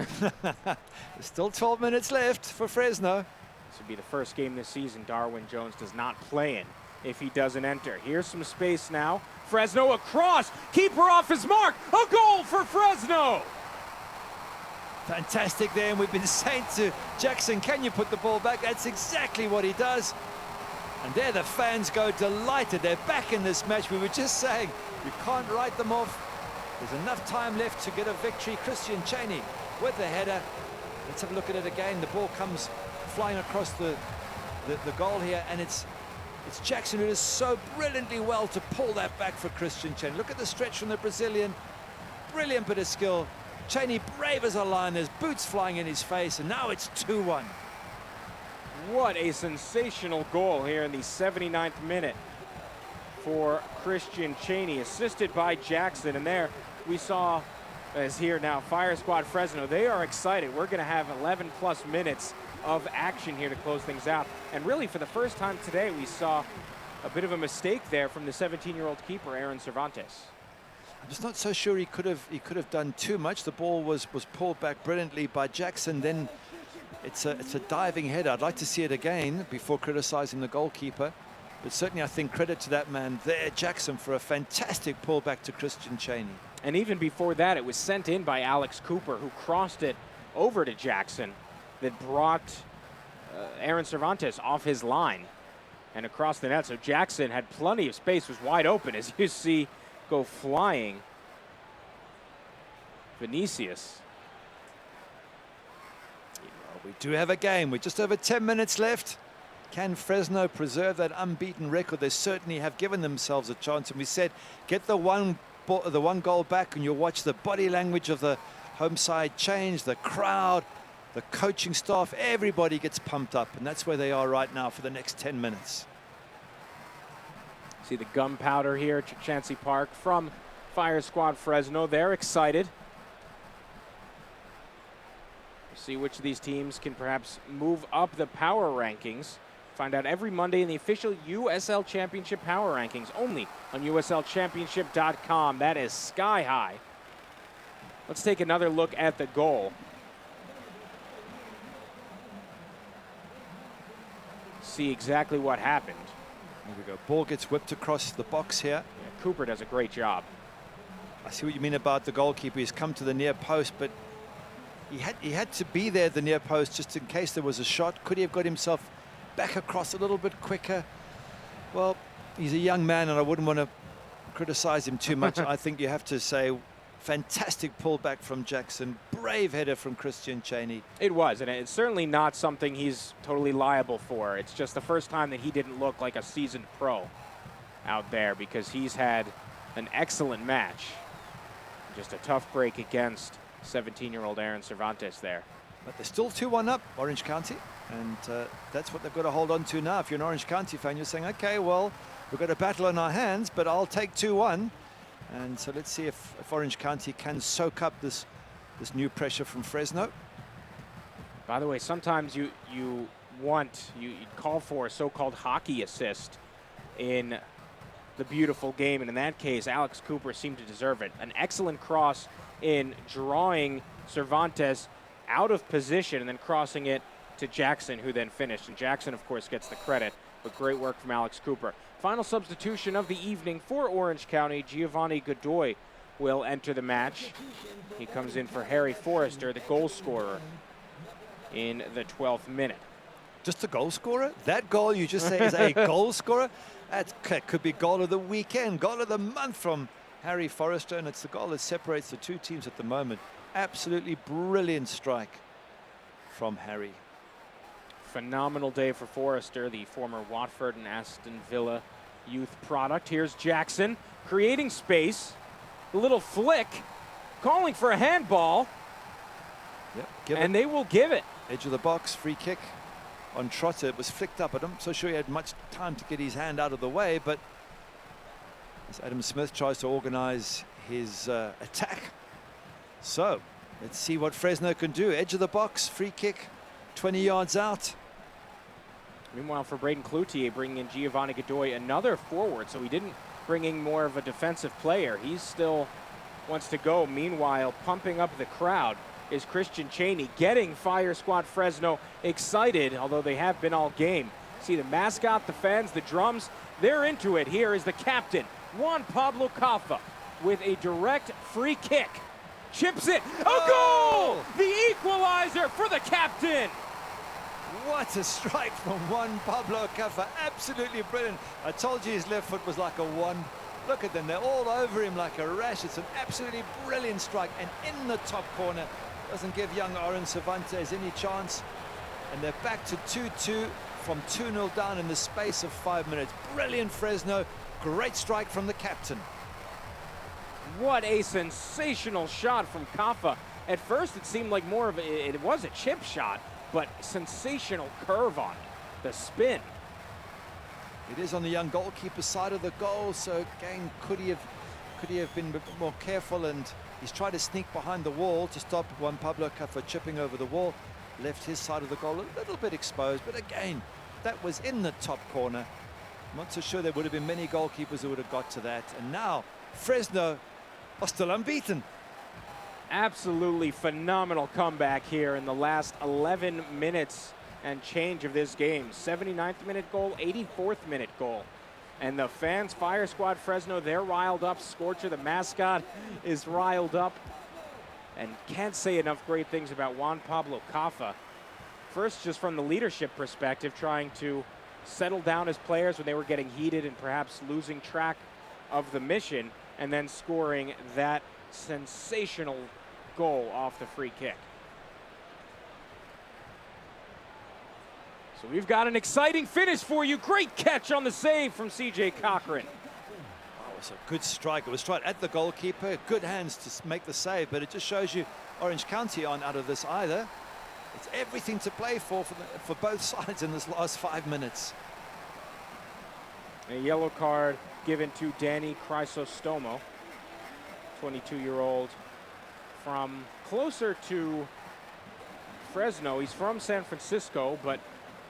B: There's still 12 minutes left for Fresno.
A: This would be the first game this season Darwin Jones does not play in if he doesn't enter. Here's some space now. Fresno across. Keeper off his mark. A goal for Fresno.
B: Fantastic there, and we've been saying to Jackson, can you put the ball back? That's exactly what he does. And there the fans go delighted. They're back in this match. We were just saying, you can't write them off. There's enough time left to get a victory. Christian Cheney with the header. Let's have a look at it again. The ball comes flying across the goal here, and it's Jackson who does so brilliantly well to pull that back for Christian Cheney. Look at the stretch from the Brazilian. Brilliant bit of skill. Cheney brave as a lion. There's boots flying in his face, and now it's 2-1.
A: What a sensational goal here in the 79th minute for Christian Cheney, assisted by Jackson. And there we saw, as here now, Fire Squad Fresno, they are excited. We're going to have 11 plus minutes of action here to close things out. And really, for the first time today, we saw a bit of a mistake there from the 17-year-old keeper, Aaron Cervantes.
B: I'm just not so sure he could have done too much. The ball was pulled back brilliantly by Jackson. Then it's a diving header. I'd like to see it again before criticizing the goalkeeper. But certainly I think credit to that man there, Jackson, for a fantastic pullback to Christian Cheney.
A: And even before that, it was sent in by Alex Cooper, who crossed it over to Jackson, that brought Aaron Cervantes off his line and across the net. So Jackson had plenty of space, was wide open, as you see go flying. Vinicius.
B: We do have a game. We're just over 10 minutes left. Can Fresno preserve that unbeaten record? They certainly have given themselves a chance. And we said, get the one goal back, and you'll watch the body language of the home side change, the crowd, the coaching staff, everybody gets pumped up. And that's where they are right now for the next 10 minutes.
A: See the gunpowder here at Chancey Park from Fire Squad Fresno. They're excited. See which of these teams can perhaps move up the power rankings. Find out every Monday in the official USL Championship Power Rankings, only on USLChampionship.com. That is sky high. Let's take another look at the goal. See exactly what happened.
B: Here we go. Ball gets whipped across the box here.
A: Yeah, Cooper does a great job.
B: I see what you mean about the goalkeeper. He's come to the near post, but he had to be there at the near post just in case there was a shot. Could he have got himself back across a little bit quicker? Well, he's a young man, and I wouldn't want to criticize him too much. I think you have to say fantastic pullback from Jackson. Brave header from Christian Cheney.
A: It was, and it's certainly not something he's totally liable for. It's just the first time that he didn't look like a seasoned pro out there, because he's had an excellent match. Just a tough break against 17-year-old Aaron Cervantes there.
B: But they're still 2-1 up, Orange County, and that's what they've got to hold on to now. If you're an Orange County fan, you're saying, okay, well, we've got a battle on our hands, but I'll take 2-1. And so let's see if Orange County can soak up this new pressure from Fresno.
A: By the way, sometimes you call for a so-called hockey assist in the beautiful game, and in that case, Alex Cooper seemed to deserve it. An excellent cross in drawing Cervantes out of position and then crossing it to Jackson, who then finished. And Jackson, of course, gets the credit, but great work from Alex Cooper. Final substitution of the evening for Orange County. Giovanni Godoy will enter the match. He comes in for Harry Forrester, the goal scorer, in the 12th minute.
B: Just a goal scorer? That goal you just say is a goal scorer? That could be goal of the weekend, goal of the month from Harry Forrester, and it's the goal that separates the two teams at the moment. Absolutely brilliant strike from Harry.
A: Phenomenal day for Forrester, the former Watford and Aston Villa youth product. Here's Jackson creating space. A little flick, calling for a handball.
B: Yep,
A: and they will give it.
B: Edge of the box, free kick on Trotter. It was flicked up. I'm not so sure he had much time to get his hand out of the way, but as Adam Smith tries to organize his attack. So let's see what Fresno can do. Edge of the box, free kick, 20 yards out.
A: Meanwhile, for Braden Cloutier, bringing in Giovanni Godoy, another forward, so he didn't bring in more of a defensive player. He still wants to go. Meanwhile, pumping up the crowd is Christian Cheney, getting Fire Squad Fresno excited, although they have been all game. See the mascot, the fans, the drums, they're into it. Here is the captain, Juan Pablo Caffa, with a direct free kick. Chips it, a goal! The equalizer for the captain!
B: What a strike from Juan Pablo Caffa. Absolutely brilliant. I told you his left foot was like a one. Look at them. They're all over him like a rash. It's an absolutely brilliant strike. And in the top corner. Doesn't give young Oren Cervantes any chance. And they're back to 2-2 from 2-0 down in the space of 5 minutes. Brilliant Fresno. Great strike from the captain.
A: What a sensational shot from Caffa. At first it seemed like more of it was a chip shot, but sensational curve on it, the spin.
B: It is on the young goalkeeper side of the goal, so again, could he have been a bit more careful, and he's tried to sneak behind the wall to stop Juan Pablo Caffa chipping over the wall. Left his side of the goal a little bit exposed, but again, that was in the top corner. I'm not so sure there would have been many goalkeepers who would have got to that. And now, Fresno are still unbeaten.
A: Absolutely phenomenal comeback here in the last 11 minutes and change of this game. 79th minute goal, 84th minute goal. And the fans, Fire Squad Fresno, they're riled up. Scorcher, the mascot, is riled up. And can't say enough great things about Juan Pablo Caffa. First, just from the leadership perspective, trying to settle down his players when they were getting heated and perhaps losing track of the mission, and then scoring that sensational goal off the free kick. So we've got an exciting finish for you. Great catch on the save from C.J. Cochran.
B: Oh, it was a good strike. It was right at the goalkeeper. Good hands to make the save, but it just shows you Orange County aren't out of this either. It's everything to play for both sides in this last 5 minutes.
A: A yellow card given to Danny Chrysostomo, 22-year-old from closer to Fresno. He's from San Francisco, but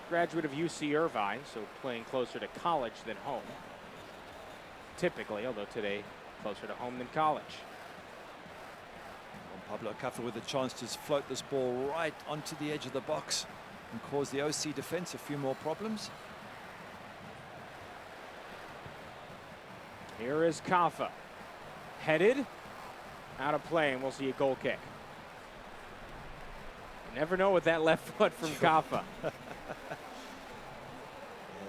A: graduate of UC Irvine, so playing closer to college than home. Typically, although today closer to home than college.
B: Pablo Caffa with a chance to float this ball right onto the edge of the box and cause the OC defense a few more problems.
A: Here is Caffa, headed, out of play, and we'll see a goal kick. You never know with that left foot from Caffa.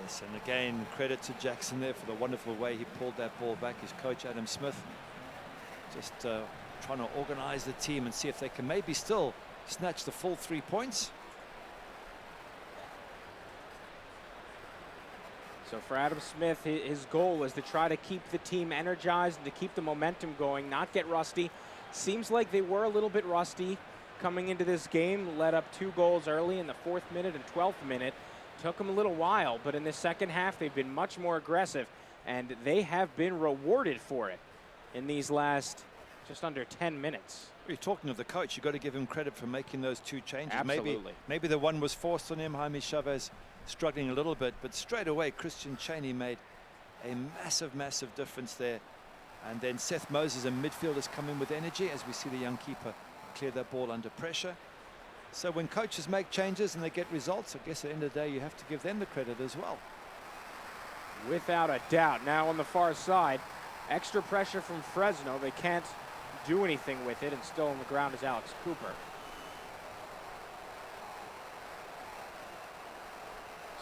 B: Yes, and again, credit to Jackson there for the wonderful way he pulled that ball back. His coach, Adam Smith, just trying to organize the team and see if they can maybe still snatch the full 3 points.
A: So for Adam Smith, his goal is to try to keep the team energized and to keep the momentum going, not get rusty. Seems like they were a little bit rusty coming into this game. Led up 2 goals early in the 4th minute and 12th minute. Took them a little while, but in the second half, they've been much more aggressive, and they have been rewarded for it in these last just under 10 minutes.
B: You're talking of the coach. You've got to give him credit for making those 2 changes.
A: Absolutely.
B: Maybe the one was forced on him. Jaime Chavez struggling a little bit, but straight away Christian Cheney made a massive difference there. And then Seth Moses in midfield has come in with energy as we see the young keeper clear that ball under pressure. So when coaches make changes and they get results, I guess at the end of the day you have to give them the credit as well.
A: Without a doubt. Now on the far side, extra pressure from Fresno. They can't do anything with it, and still on the ground is Alex Cooper.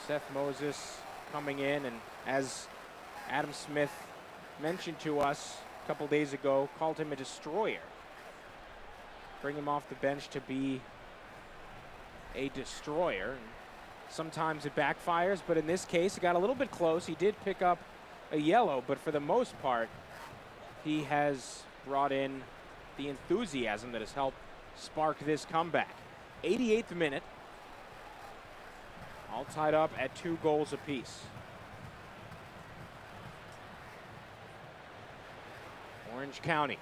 A: Seth Moses coming in, and as Adam Smith mentioned to us a couple days ago, called him a destroyer. Bring him off the bench to be a destroyer. Sometimes it backfires, but in this case, it got a little bit close. He did pick up a yellow, but for the most part, he has brought in the enthusiasm that has helped spark this comeback. 88th minute. All tied up at 2 goals apiece. Orange County.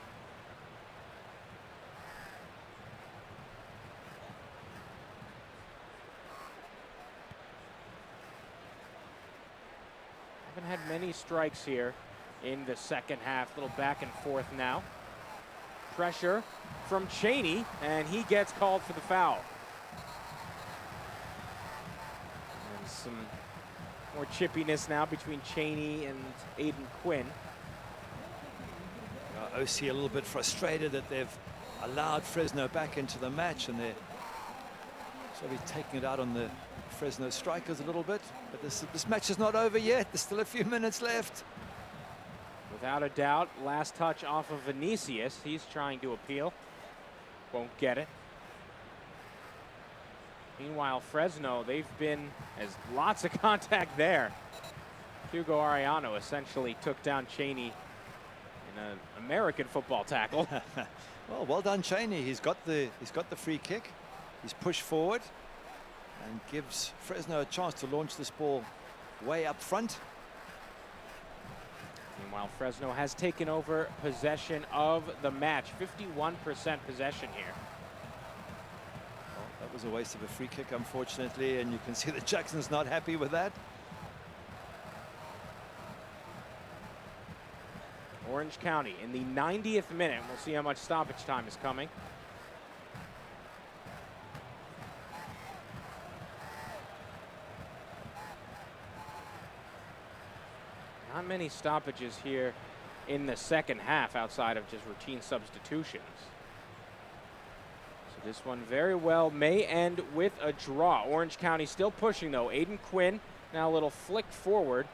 A: Haven't had many strikes here in the second half. A little back and forth now. Pressure from Cheney, and he gets called for the foul. And some more chippiness now between Cheney and Aiden Quinn.
B: OC a little bit frustrated that they've allowed Fresno back into the match, and they're sort of taking it out on the Fresno strikers a little bit. But this match is not over yet. There's still a few minutes left.
A: Without a doubt, last touch off of Vinicius. He's trying to appeal. Won't get it. Meanwhile, Fresno, they've been, as lots of contact there. Hugo Arellano essentially took down Cheney in an American football tackle.
B: Well done, Cheney. He's got the free kick. He's pushed forward and gives Fresno a chance to launch this ball way up front.
A: Meanwhile, Fresno has taken over possession of the match. 51% possession here.
B: Well, that was a waste of a free kick, unfortunately, and you can see that Jackson's not happy with that.
A: Orange County in the 90th minute. We'll see how much stoppage time is coming. Not many stoppages here in the second half outside of just routine substitutions. So this one very well may end with a draw. Orange County still pushing though. Aiden Quinn now a little flick forward.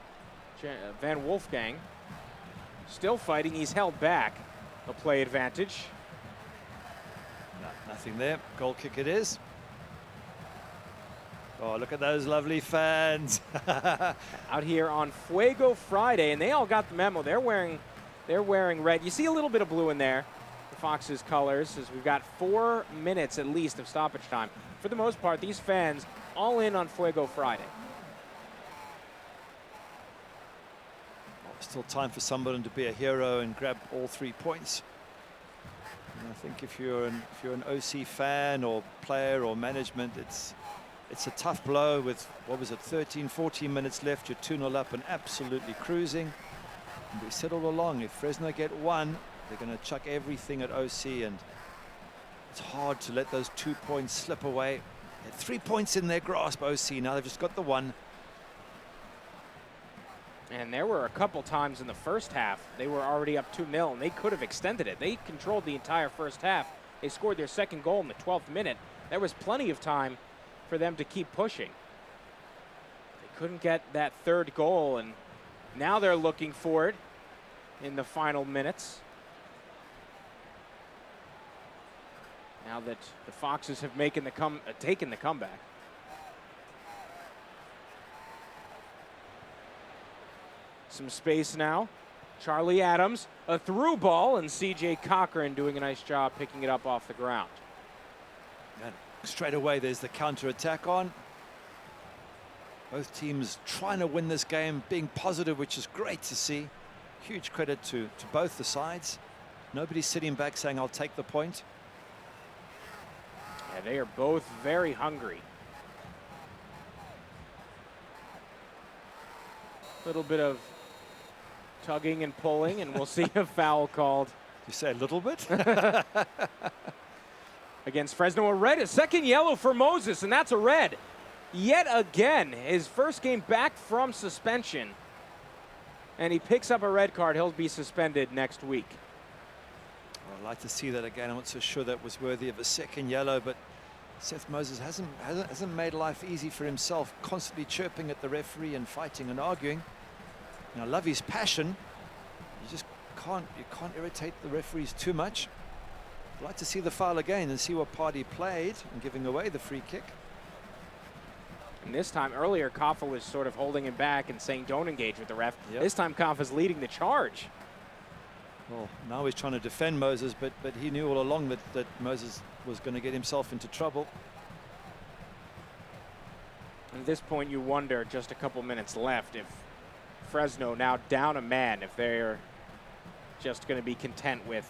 A: Van Wolfgang still fighting. He's held back. A play advantage.
B: Nothing there. Goal kick it is. Oh, look at those lovely fans.
A: Out here on Fuego Friday, and they all got the memo. They're wearing red. You see a little bit of blue in there, the Fox's colors, as we've got 4 minutes at least of stoppage time. For the most part, these fans all in on Fuego Friday.
B: Still time for somebody to be a hero and grab all 3 points. And I think if you're an OC fan or player or management, it's a tough blow with, what was it, 13, 14 minutes left. You're 2-0 up and absolutely cruising. And we said all along, if Fresno get 1, they're going to chuck everything at OC, and it's hard to let those 2 points slip away. They had 3 points in their grasp, OC. Now they've just got the 1.
A: And there were a couple times in the first half they were already up 2-0, and they could have extended it. They controlled the entire first half. They scored their second goal in the 12th minute. There was plenty of time for them to keep pushing. They couldn't get that third goal, and now they're looking for it in the final minutes. Now that the Foxes have taken the comeback. Some space now. Charlie Adams, a through ball, and CJ Cochran doing a nice job picking it up off the ground.
B: And straight away, there's the counter-attack on. Both teams trying to win this game, being positive, which is great to see. Huge credit to both the sides. Nobody's sitting back saying, I'll take the point.
A: Yeah, they are both very hungry. A little bit of tugging and pulling, and we'll see a foul called.
B: You say a little bit?
A: Against Fresno, a second yellow for Moses, and that's a red. Yet again, his first game back from suspension. and he picks up a red card, he'll be suspended next week.
B: I'd like to see that again. I'm not so sure that was worthy of a second yellow, but Seth Moses hasn't made life easy for himself, constantly chirping at the referee and fighting and arguing. And I love his passion. You just can't irritate the referees too much. I'd like to see the foul again and see what part he played in giving away the free kick.
A: And this time, earlier, Kaffa was sort of holding him back and saying don't engage with the ref.
B: Yep.
A: This time, Kaffa's leading the charge.
B: Well, now he's trying to defend Moses, but he knew all along that Moses was going to get himself into trouble.
A: At this point, you wonder, just a couple minutes left, if Fresno now down a man, if they're just going to be content with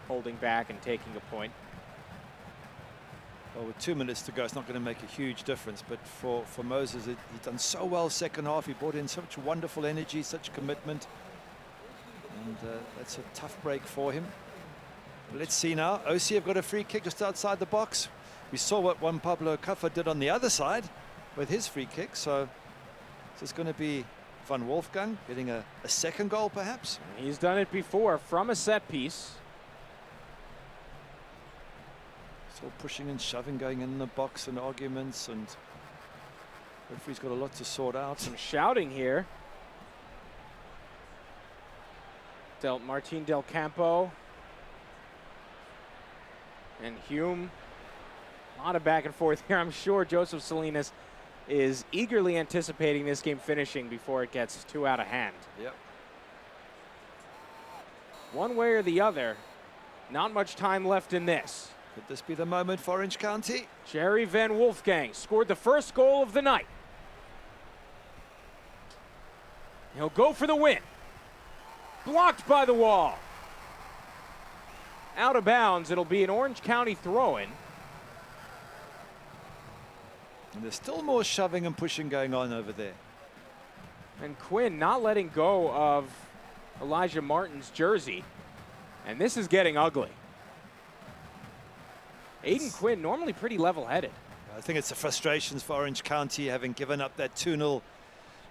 A: holding back and taking a point.
B: Well, with 2 minutes to go, it's not going to make a huge difference. But for Moses, he's done so well second half. He brought in such wonderful energy, such commitment. And that's a tough break for him. But let's see now. OC have got a free kick just outside the box. We saw what Juan Pablo Kaffa did on the other side with his free kick. So it's going to be Van Wolfgang getting a second goal, perhaps.
A: He's done it before from a set piece.
B: Still pushing and shoving, going in the box and arguments, and referee's got a lot to sort out.
A: Some shouting here. Martin Del Campo and Hume. A lot of back and forth here. I'm sure Joseph Salinas is eagerly anticipating this game finishing before it gets too out of hand.
B: Yep.
A: One way or the other, not much time left in this.
B: Could this be the moment for Orange County?
A: Jerry Van Wolfgang scored the first goal of the night. He'll go for the win. Blocked by the wall. Out of bounds, it'll be an Orange County throw-in.
B: And there's still more shoving and pushing going on over there.
A: And Quinn not letting go of Elijah Martin's jersey. And this is getting ugly. Aiden Quinn, normally pretty level-headed.
B: I think it's the frustrations for Orange County, having given up that 2-0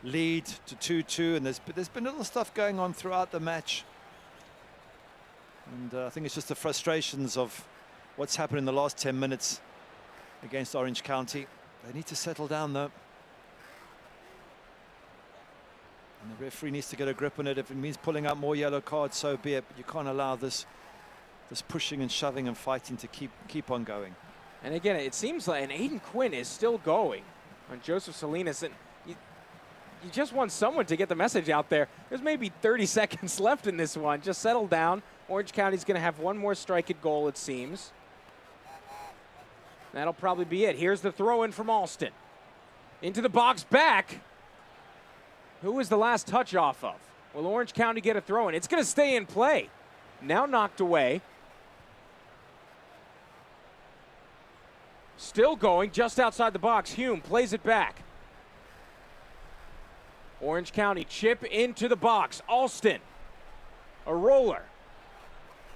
B: lead to 2-2, and there's been little stuff going on throughout the match. And I think it's just the frustrations of what's happened in the last 10 minutes against Orange County. They need to settle down, though. And the referee needs to get a grip on it. If it means pulling out more yellow cards, so be it. But you can't allow this pushing and shoving and fighting to keep on going.
A: And again, it seems like, and Aiden Quinn is still going on Joseph Salinas. And you just want someone to get the message out there. There's maybe 30 seconds left in this one. Just settle down. Orange County's going to have one more strike at goal, it seems. That'll probably be it. Here's the throw-in from Alston. Into the box, back. Who was the last touch off of? Will Orange County get a throw-in? It's going to stay in play. Now knocked away. Still going, just outside the box. Hume plays it back. Orange County chip into the box. Alston, a roller.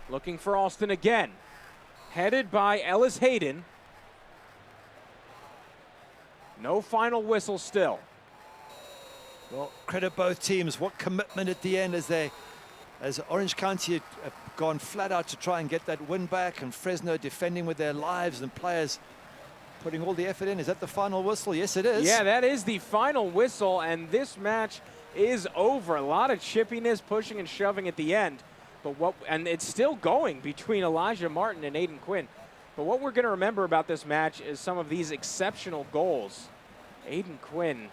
A: Looking for Alston again. Headed by Ellis Hayden. No final whistle still.
B: Well, credit both teams. What commitment at the end as Orange County have gone flat out to try and get that win back, and Fresno defending with their lives and players putting all the effort in. Is that the final whistle? Yes, it is.
A: Yeah, that is the final whistle, and this match is over. A lot of chippiness, pushing and shoving at the end. And it's still going between Elijah Martin and Aiden Quinn. But what we're going to remember about this match is some of these exceptional goals. Aiden Quinn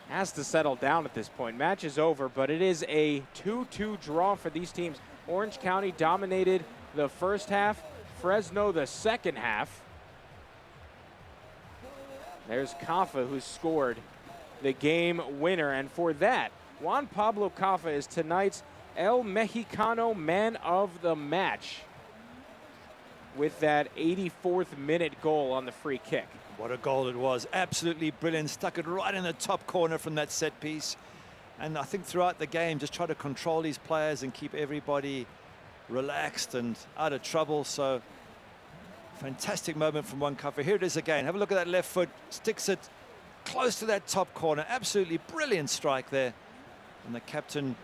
A: has to settle down at this point. Match is over, but it is a 2-2 draw for these teams. Orange County dominated the first half, Fresno the second half. There's Kaffa, who scored the game winner. And for that, Juan Pablo Kaffa is tonight's El Mexicano Man of the Match with that 84th minute goal on the free kick.
B: What a goal it was. Absolutely brilliant. Stuck it right in the top corner from that set piece. And I think throughout the game, just try to control these players and keep everybody relaxed and out of trouble. So fantastic moment from Juan Kaffa. Here it is again. Have a look at that left foot. Sticks it close to that top corner. Absolutely brilliant strike there. And the captain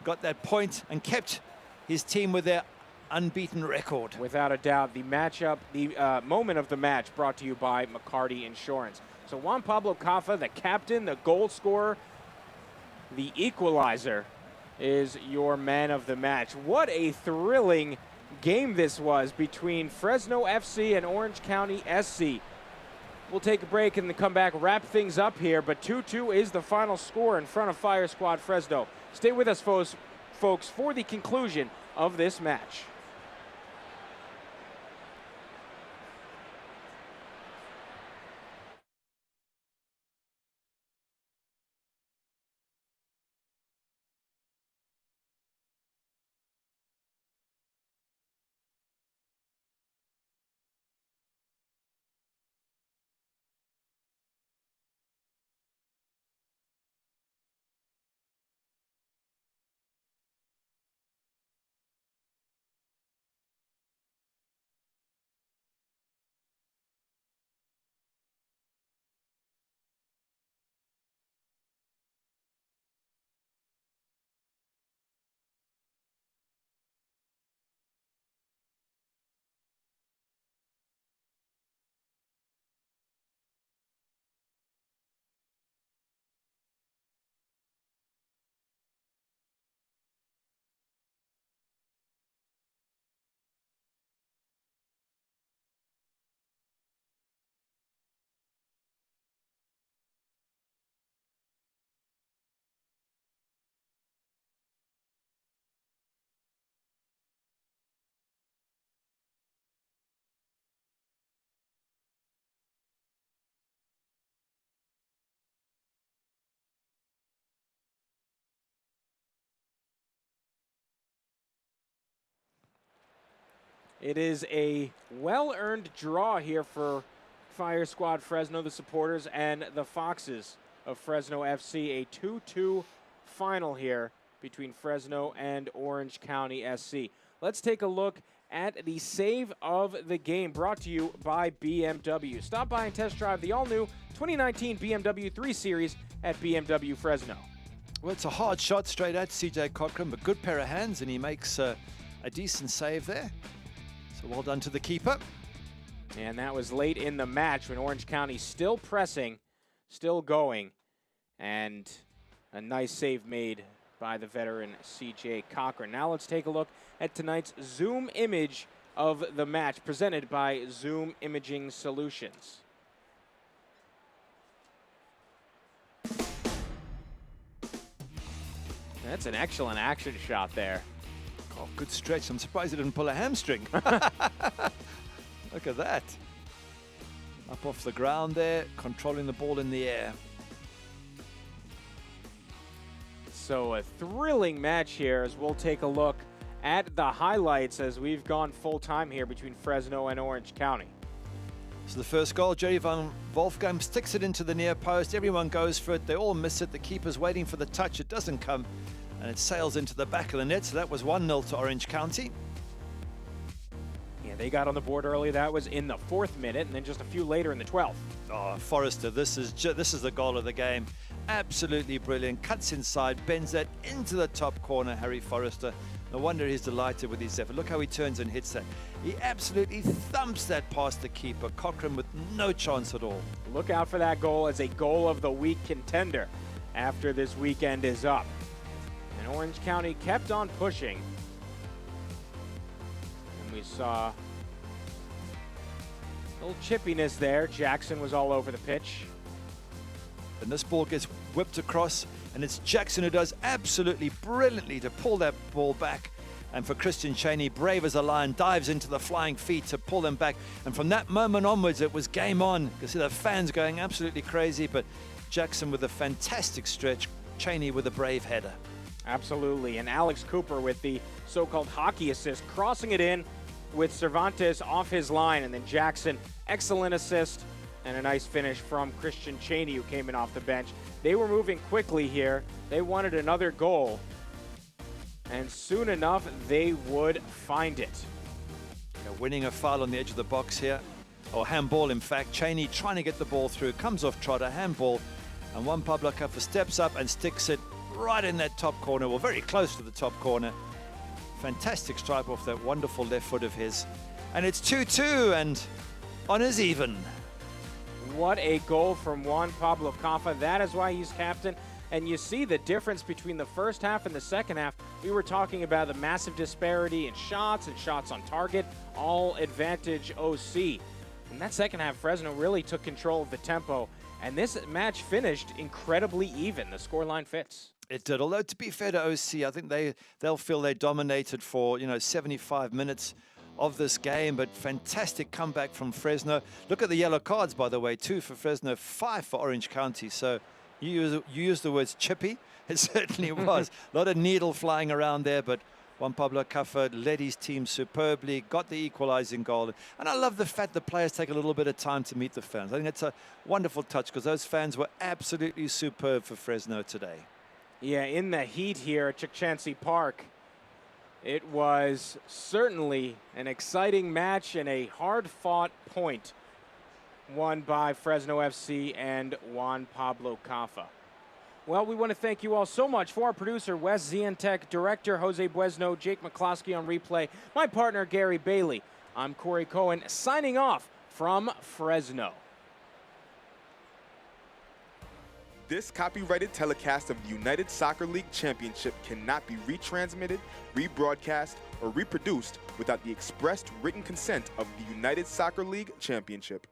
B: got that point and kept his team with their unbeaten record.
A: Without a doubt, the matchup, the moment of the match brought to you by McCarty Insurance. So Juan Pablo Caffa, the captain, the goal scorer, the equalizer, is your man of the match. What a thrilling game this was between Fresno FC and Orange County SC. We'll take a break and then come back, wrap things up here, but 2-2 is the final score in front of Fire Squad Fresno. Stay with us, folks, for the conclusion of this match. It is a well-earned draw here for Fire Squad Fresno, the supporters, and the Foxes of Fresno FC. A 2-2 final here between Fresno and Orange County SC. Let's take a look at the save of the game, brought to you by BMW. Stop by and test drive the all-new 2019 BMW 3 Series at BMW Fresno.
B: Well, it's a hard shot straight at CJ Cochran, but good pair of hands, and he makes a decent save there. So well done to the keeper.
A: And that was late in the match when Orange County still pressing, still going, and a nice save made by the veteran CJ Cochran. Now let's take a look at tonight's Zoom image of the match, presented by Zoom Imaging Solutions. That's an excellent action shot there.
B: Oh, good stretch. I'm surprised he didn't pull a hamstring. Look at that. Up off the ground there, controlling the ball in the air.
A: So a thrilling match here as we'll take a look at the highlights as we've gone full time here between Fresno and Orange County.
B: So the first goal, Jerry van Wolfgang sticks it into the near post. Everyone goes for it. They all miss it. The keeper's waiting for the touch. It doesn't come, and it sails into the back of the net. So that was 1-0 to Orange County.
A: Yeah, they got on the board early. That was in the 4th minute, and then just a few later in the 12th.
B: Oh, Forrester, this is the goal of the game. Absolutely brilliant. Cuts inside, bends that into the top corner, Harry Forrester. No wonder he's delighted with his effort. Look how he turns and hits that. He absolutely thumps that past the keeper. Cochran with no chance at all.
A: Look out for that goal as a goal of the week contender after this weekend is up. And Orange County kept on pushing. And we saw a little chippiness there. Jackson was all over the pitch.
B: And this ball gets whipped across, and it's Jackson who does absolutely brilliantly to pull that ball back. And for Christian Cheney, brave as a lion, dives into the flying feet to pull them back. And from that moment onwards, it was game on. You can see the fans going absolutely crazy, but Jackson with a fantastic stretch, Cheney with a brave header.
A: Absolutely, and Alex Cooper with the so-called hockey assist, crossing it in with Cervantes off his line, and then Jackson, excellent assist, and a nice finish from Christian Cheney, who came in off the bench. They were moving quickly here. They wanted another goal, and soon enough, they would find it.
B: Winning a foul on the edge of the box here, or handball in fact. Cheney trying to get the ball through, comes off trotter, handball, and Juan Pablo Caffa steps up and sticks it right in that top corner, well, very close to the top corner. Fantastic stripe off that wonderful left foot of his. And it's 2-2 and honors even.
A: What a goal from Juan Pablo Caffa. That is why he's captain. And you see the difference between the first half and the second half. We were talking about the massive disparity in shots and shots on target, all advantage OC. In that second half, Fresno really took control of the tempo, and this match finished incredibly even. The scoreline fits.
B: It did, although to be fair to OC, I think they'll feel they dominated for 75 minutes of this game, but fantastic comeback from Fresno. Look at the yellow cards, by the way, 2 for Fresno, 5 for Orange County. So you used the words chippy. It certainly was. A lot of needle flying around there, but Juan Pablo Caffa led his team superbly, got the equalizing goal. And I love the fact the players take a little bit of time to meet the fans. I think it's a wonderful touch because those fans were absolutely superb for Fresno today.
A: Yeah, in the heat here at Chukchansi Park, it was certainly an exciting match and a hard-fought point won by Fresno FC and Juan Pablo Caffa. Well, we want to thank you all so much. For our producer, Wes Zientek, director Jose Buesno, Jake McCloskey on replay, my partner, Gary Bailey. I'm Corey Cohen, signing off from Fresno.
I: This copyrighted telecast of the United Soccer League Championship cannot be retransmitted, rebroadcast, or reproduced without the expressed written consent of the United Soccer League Championship.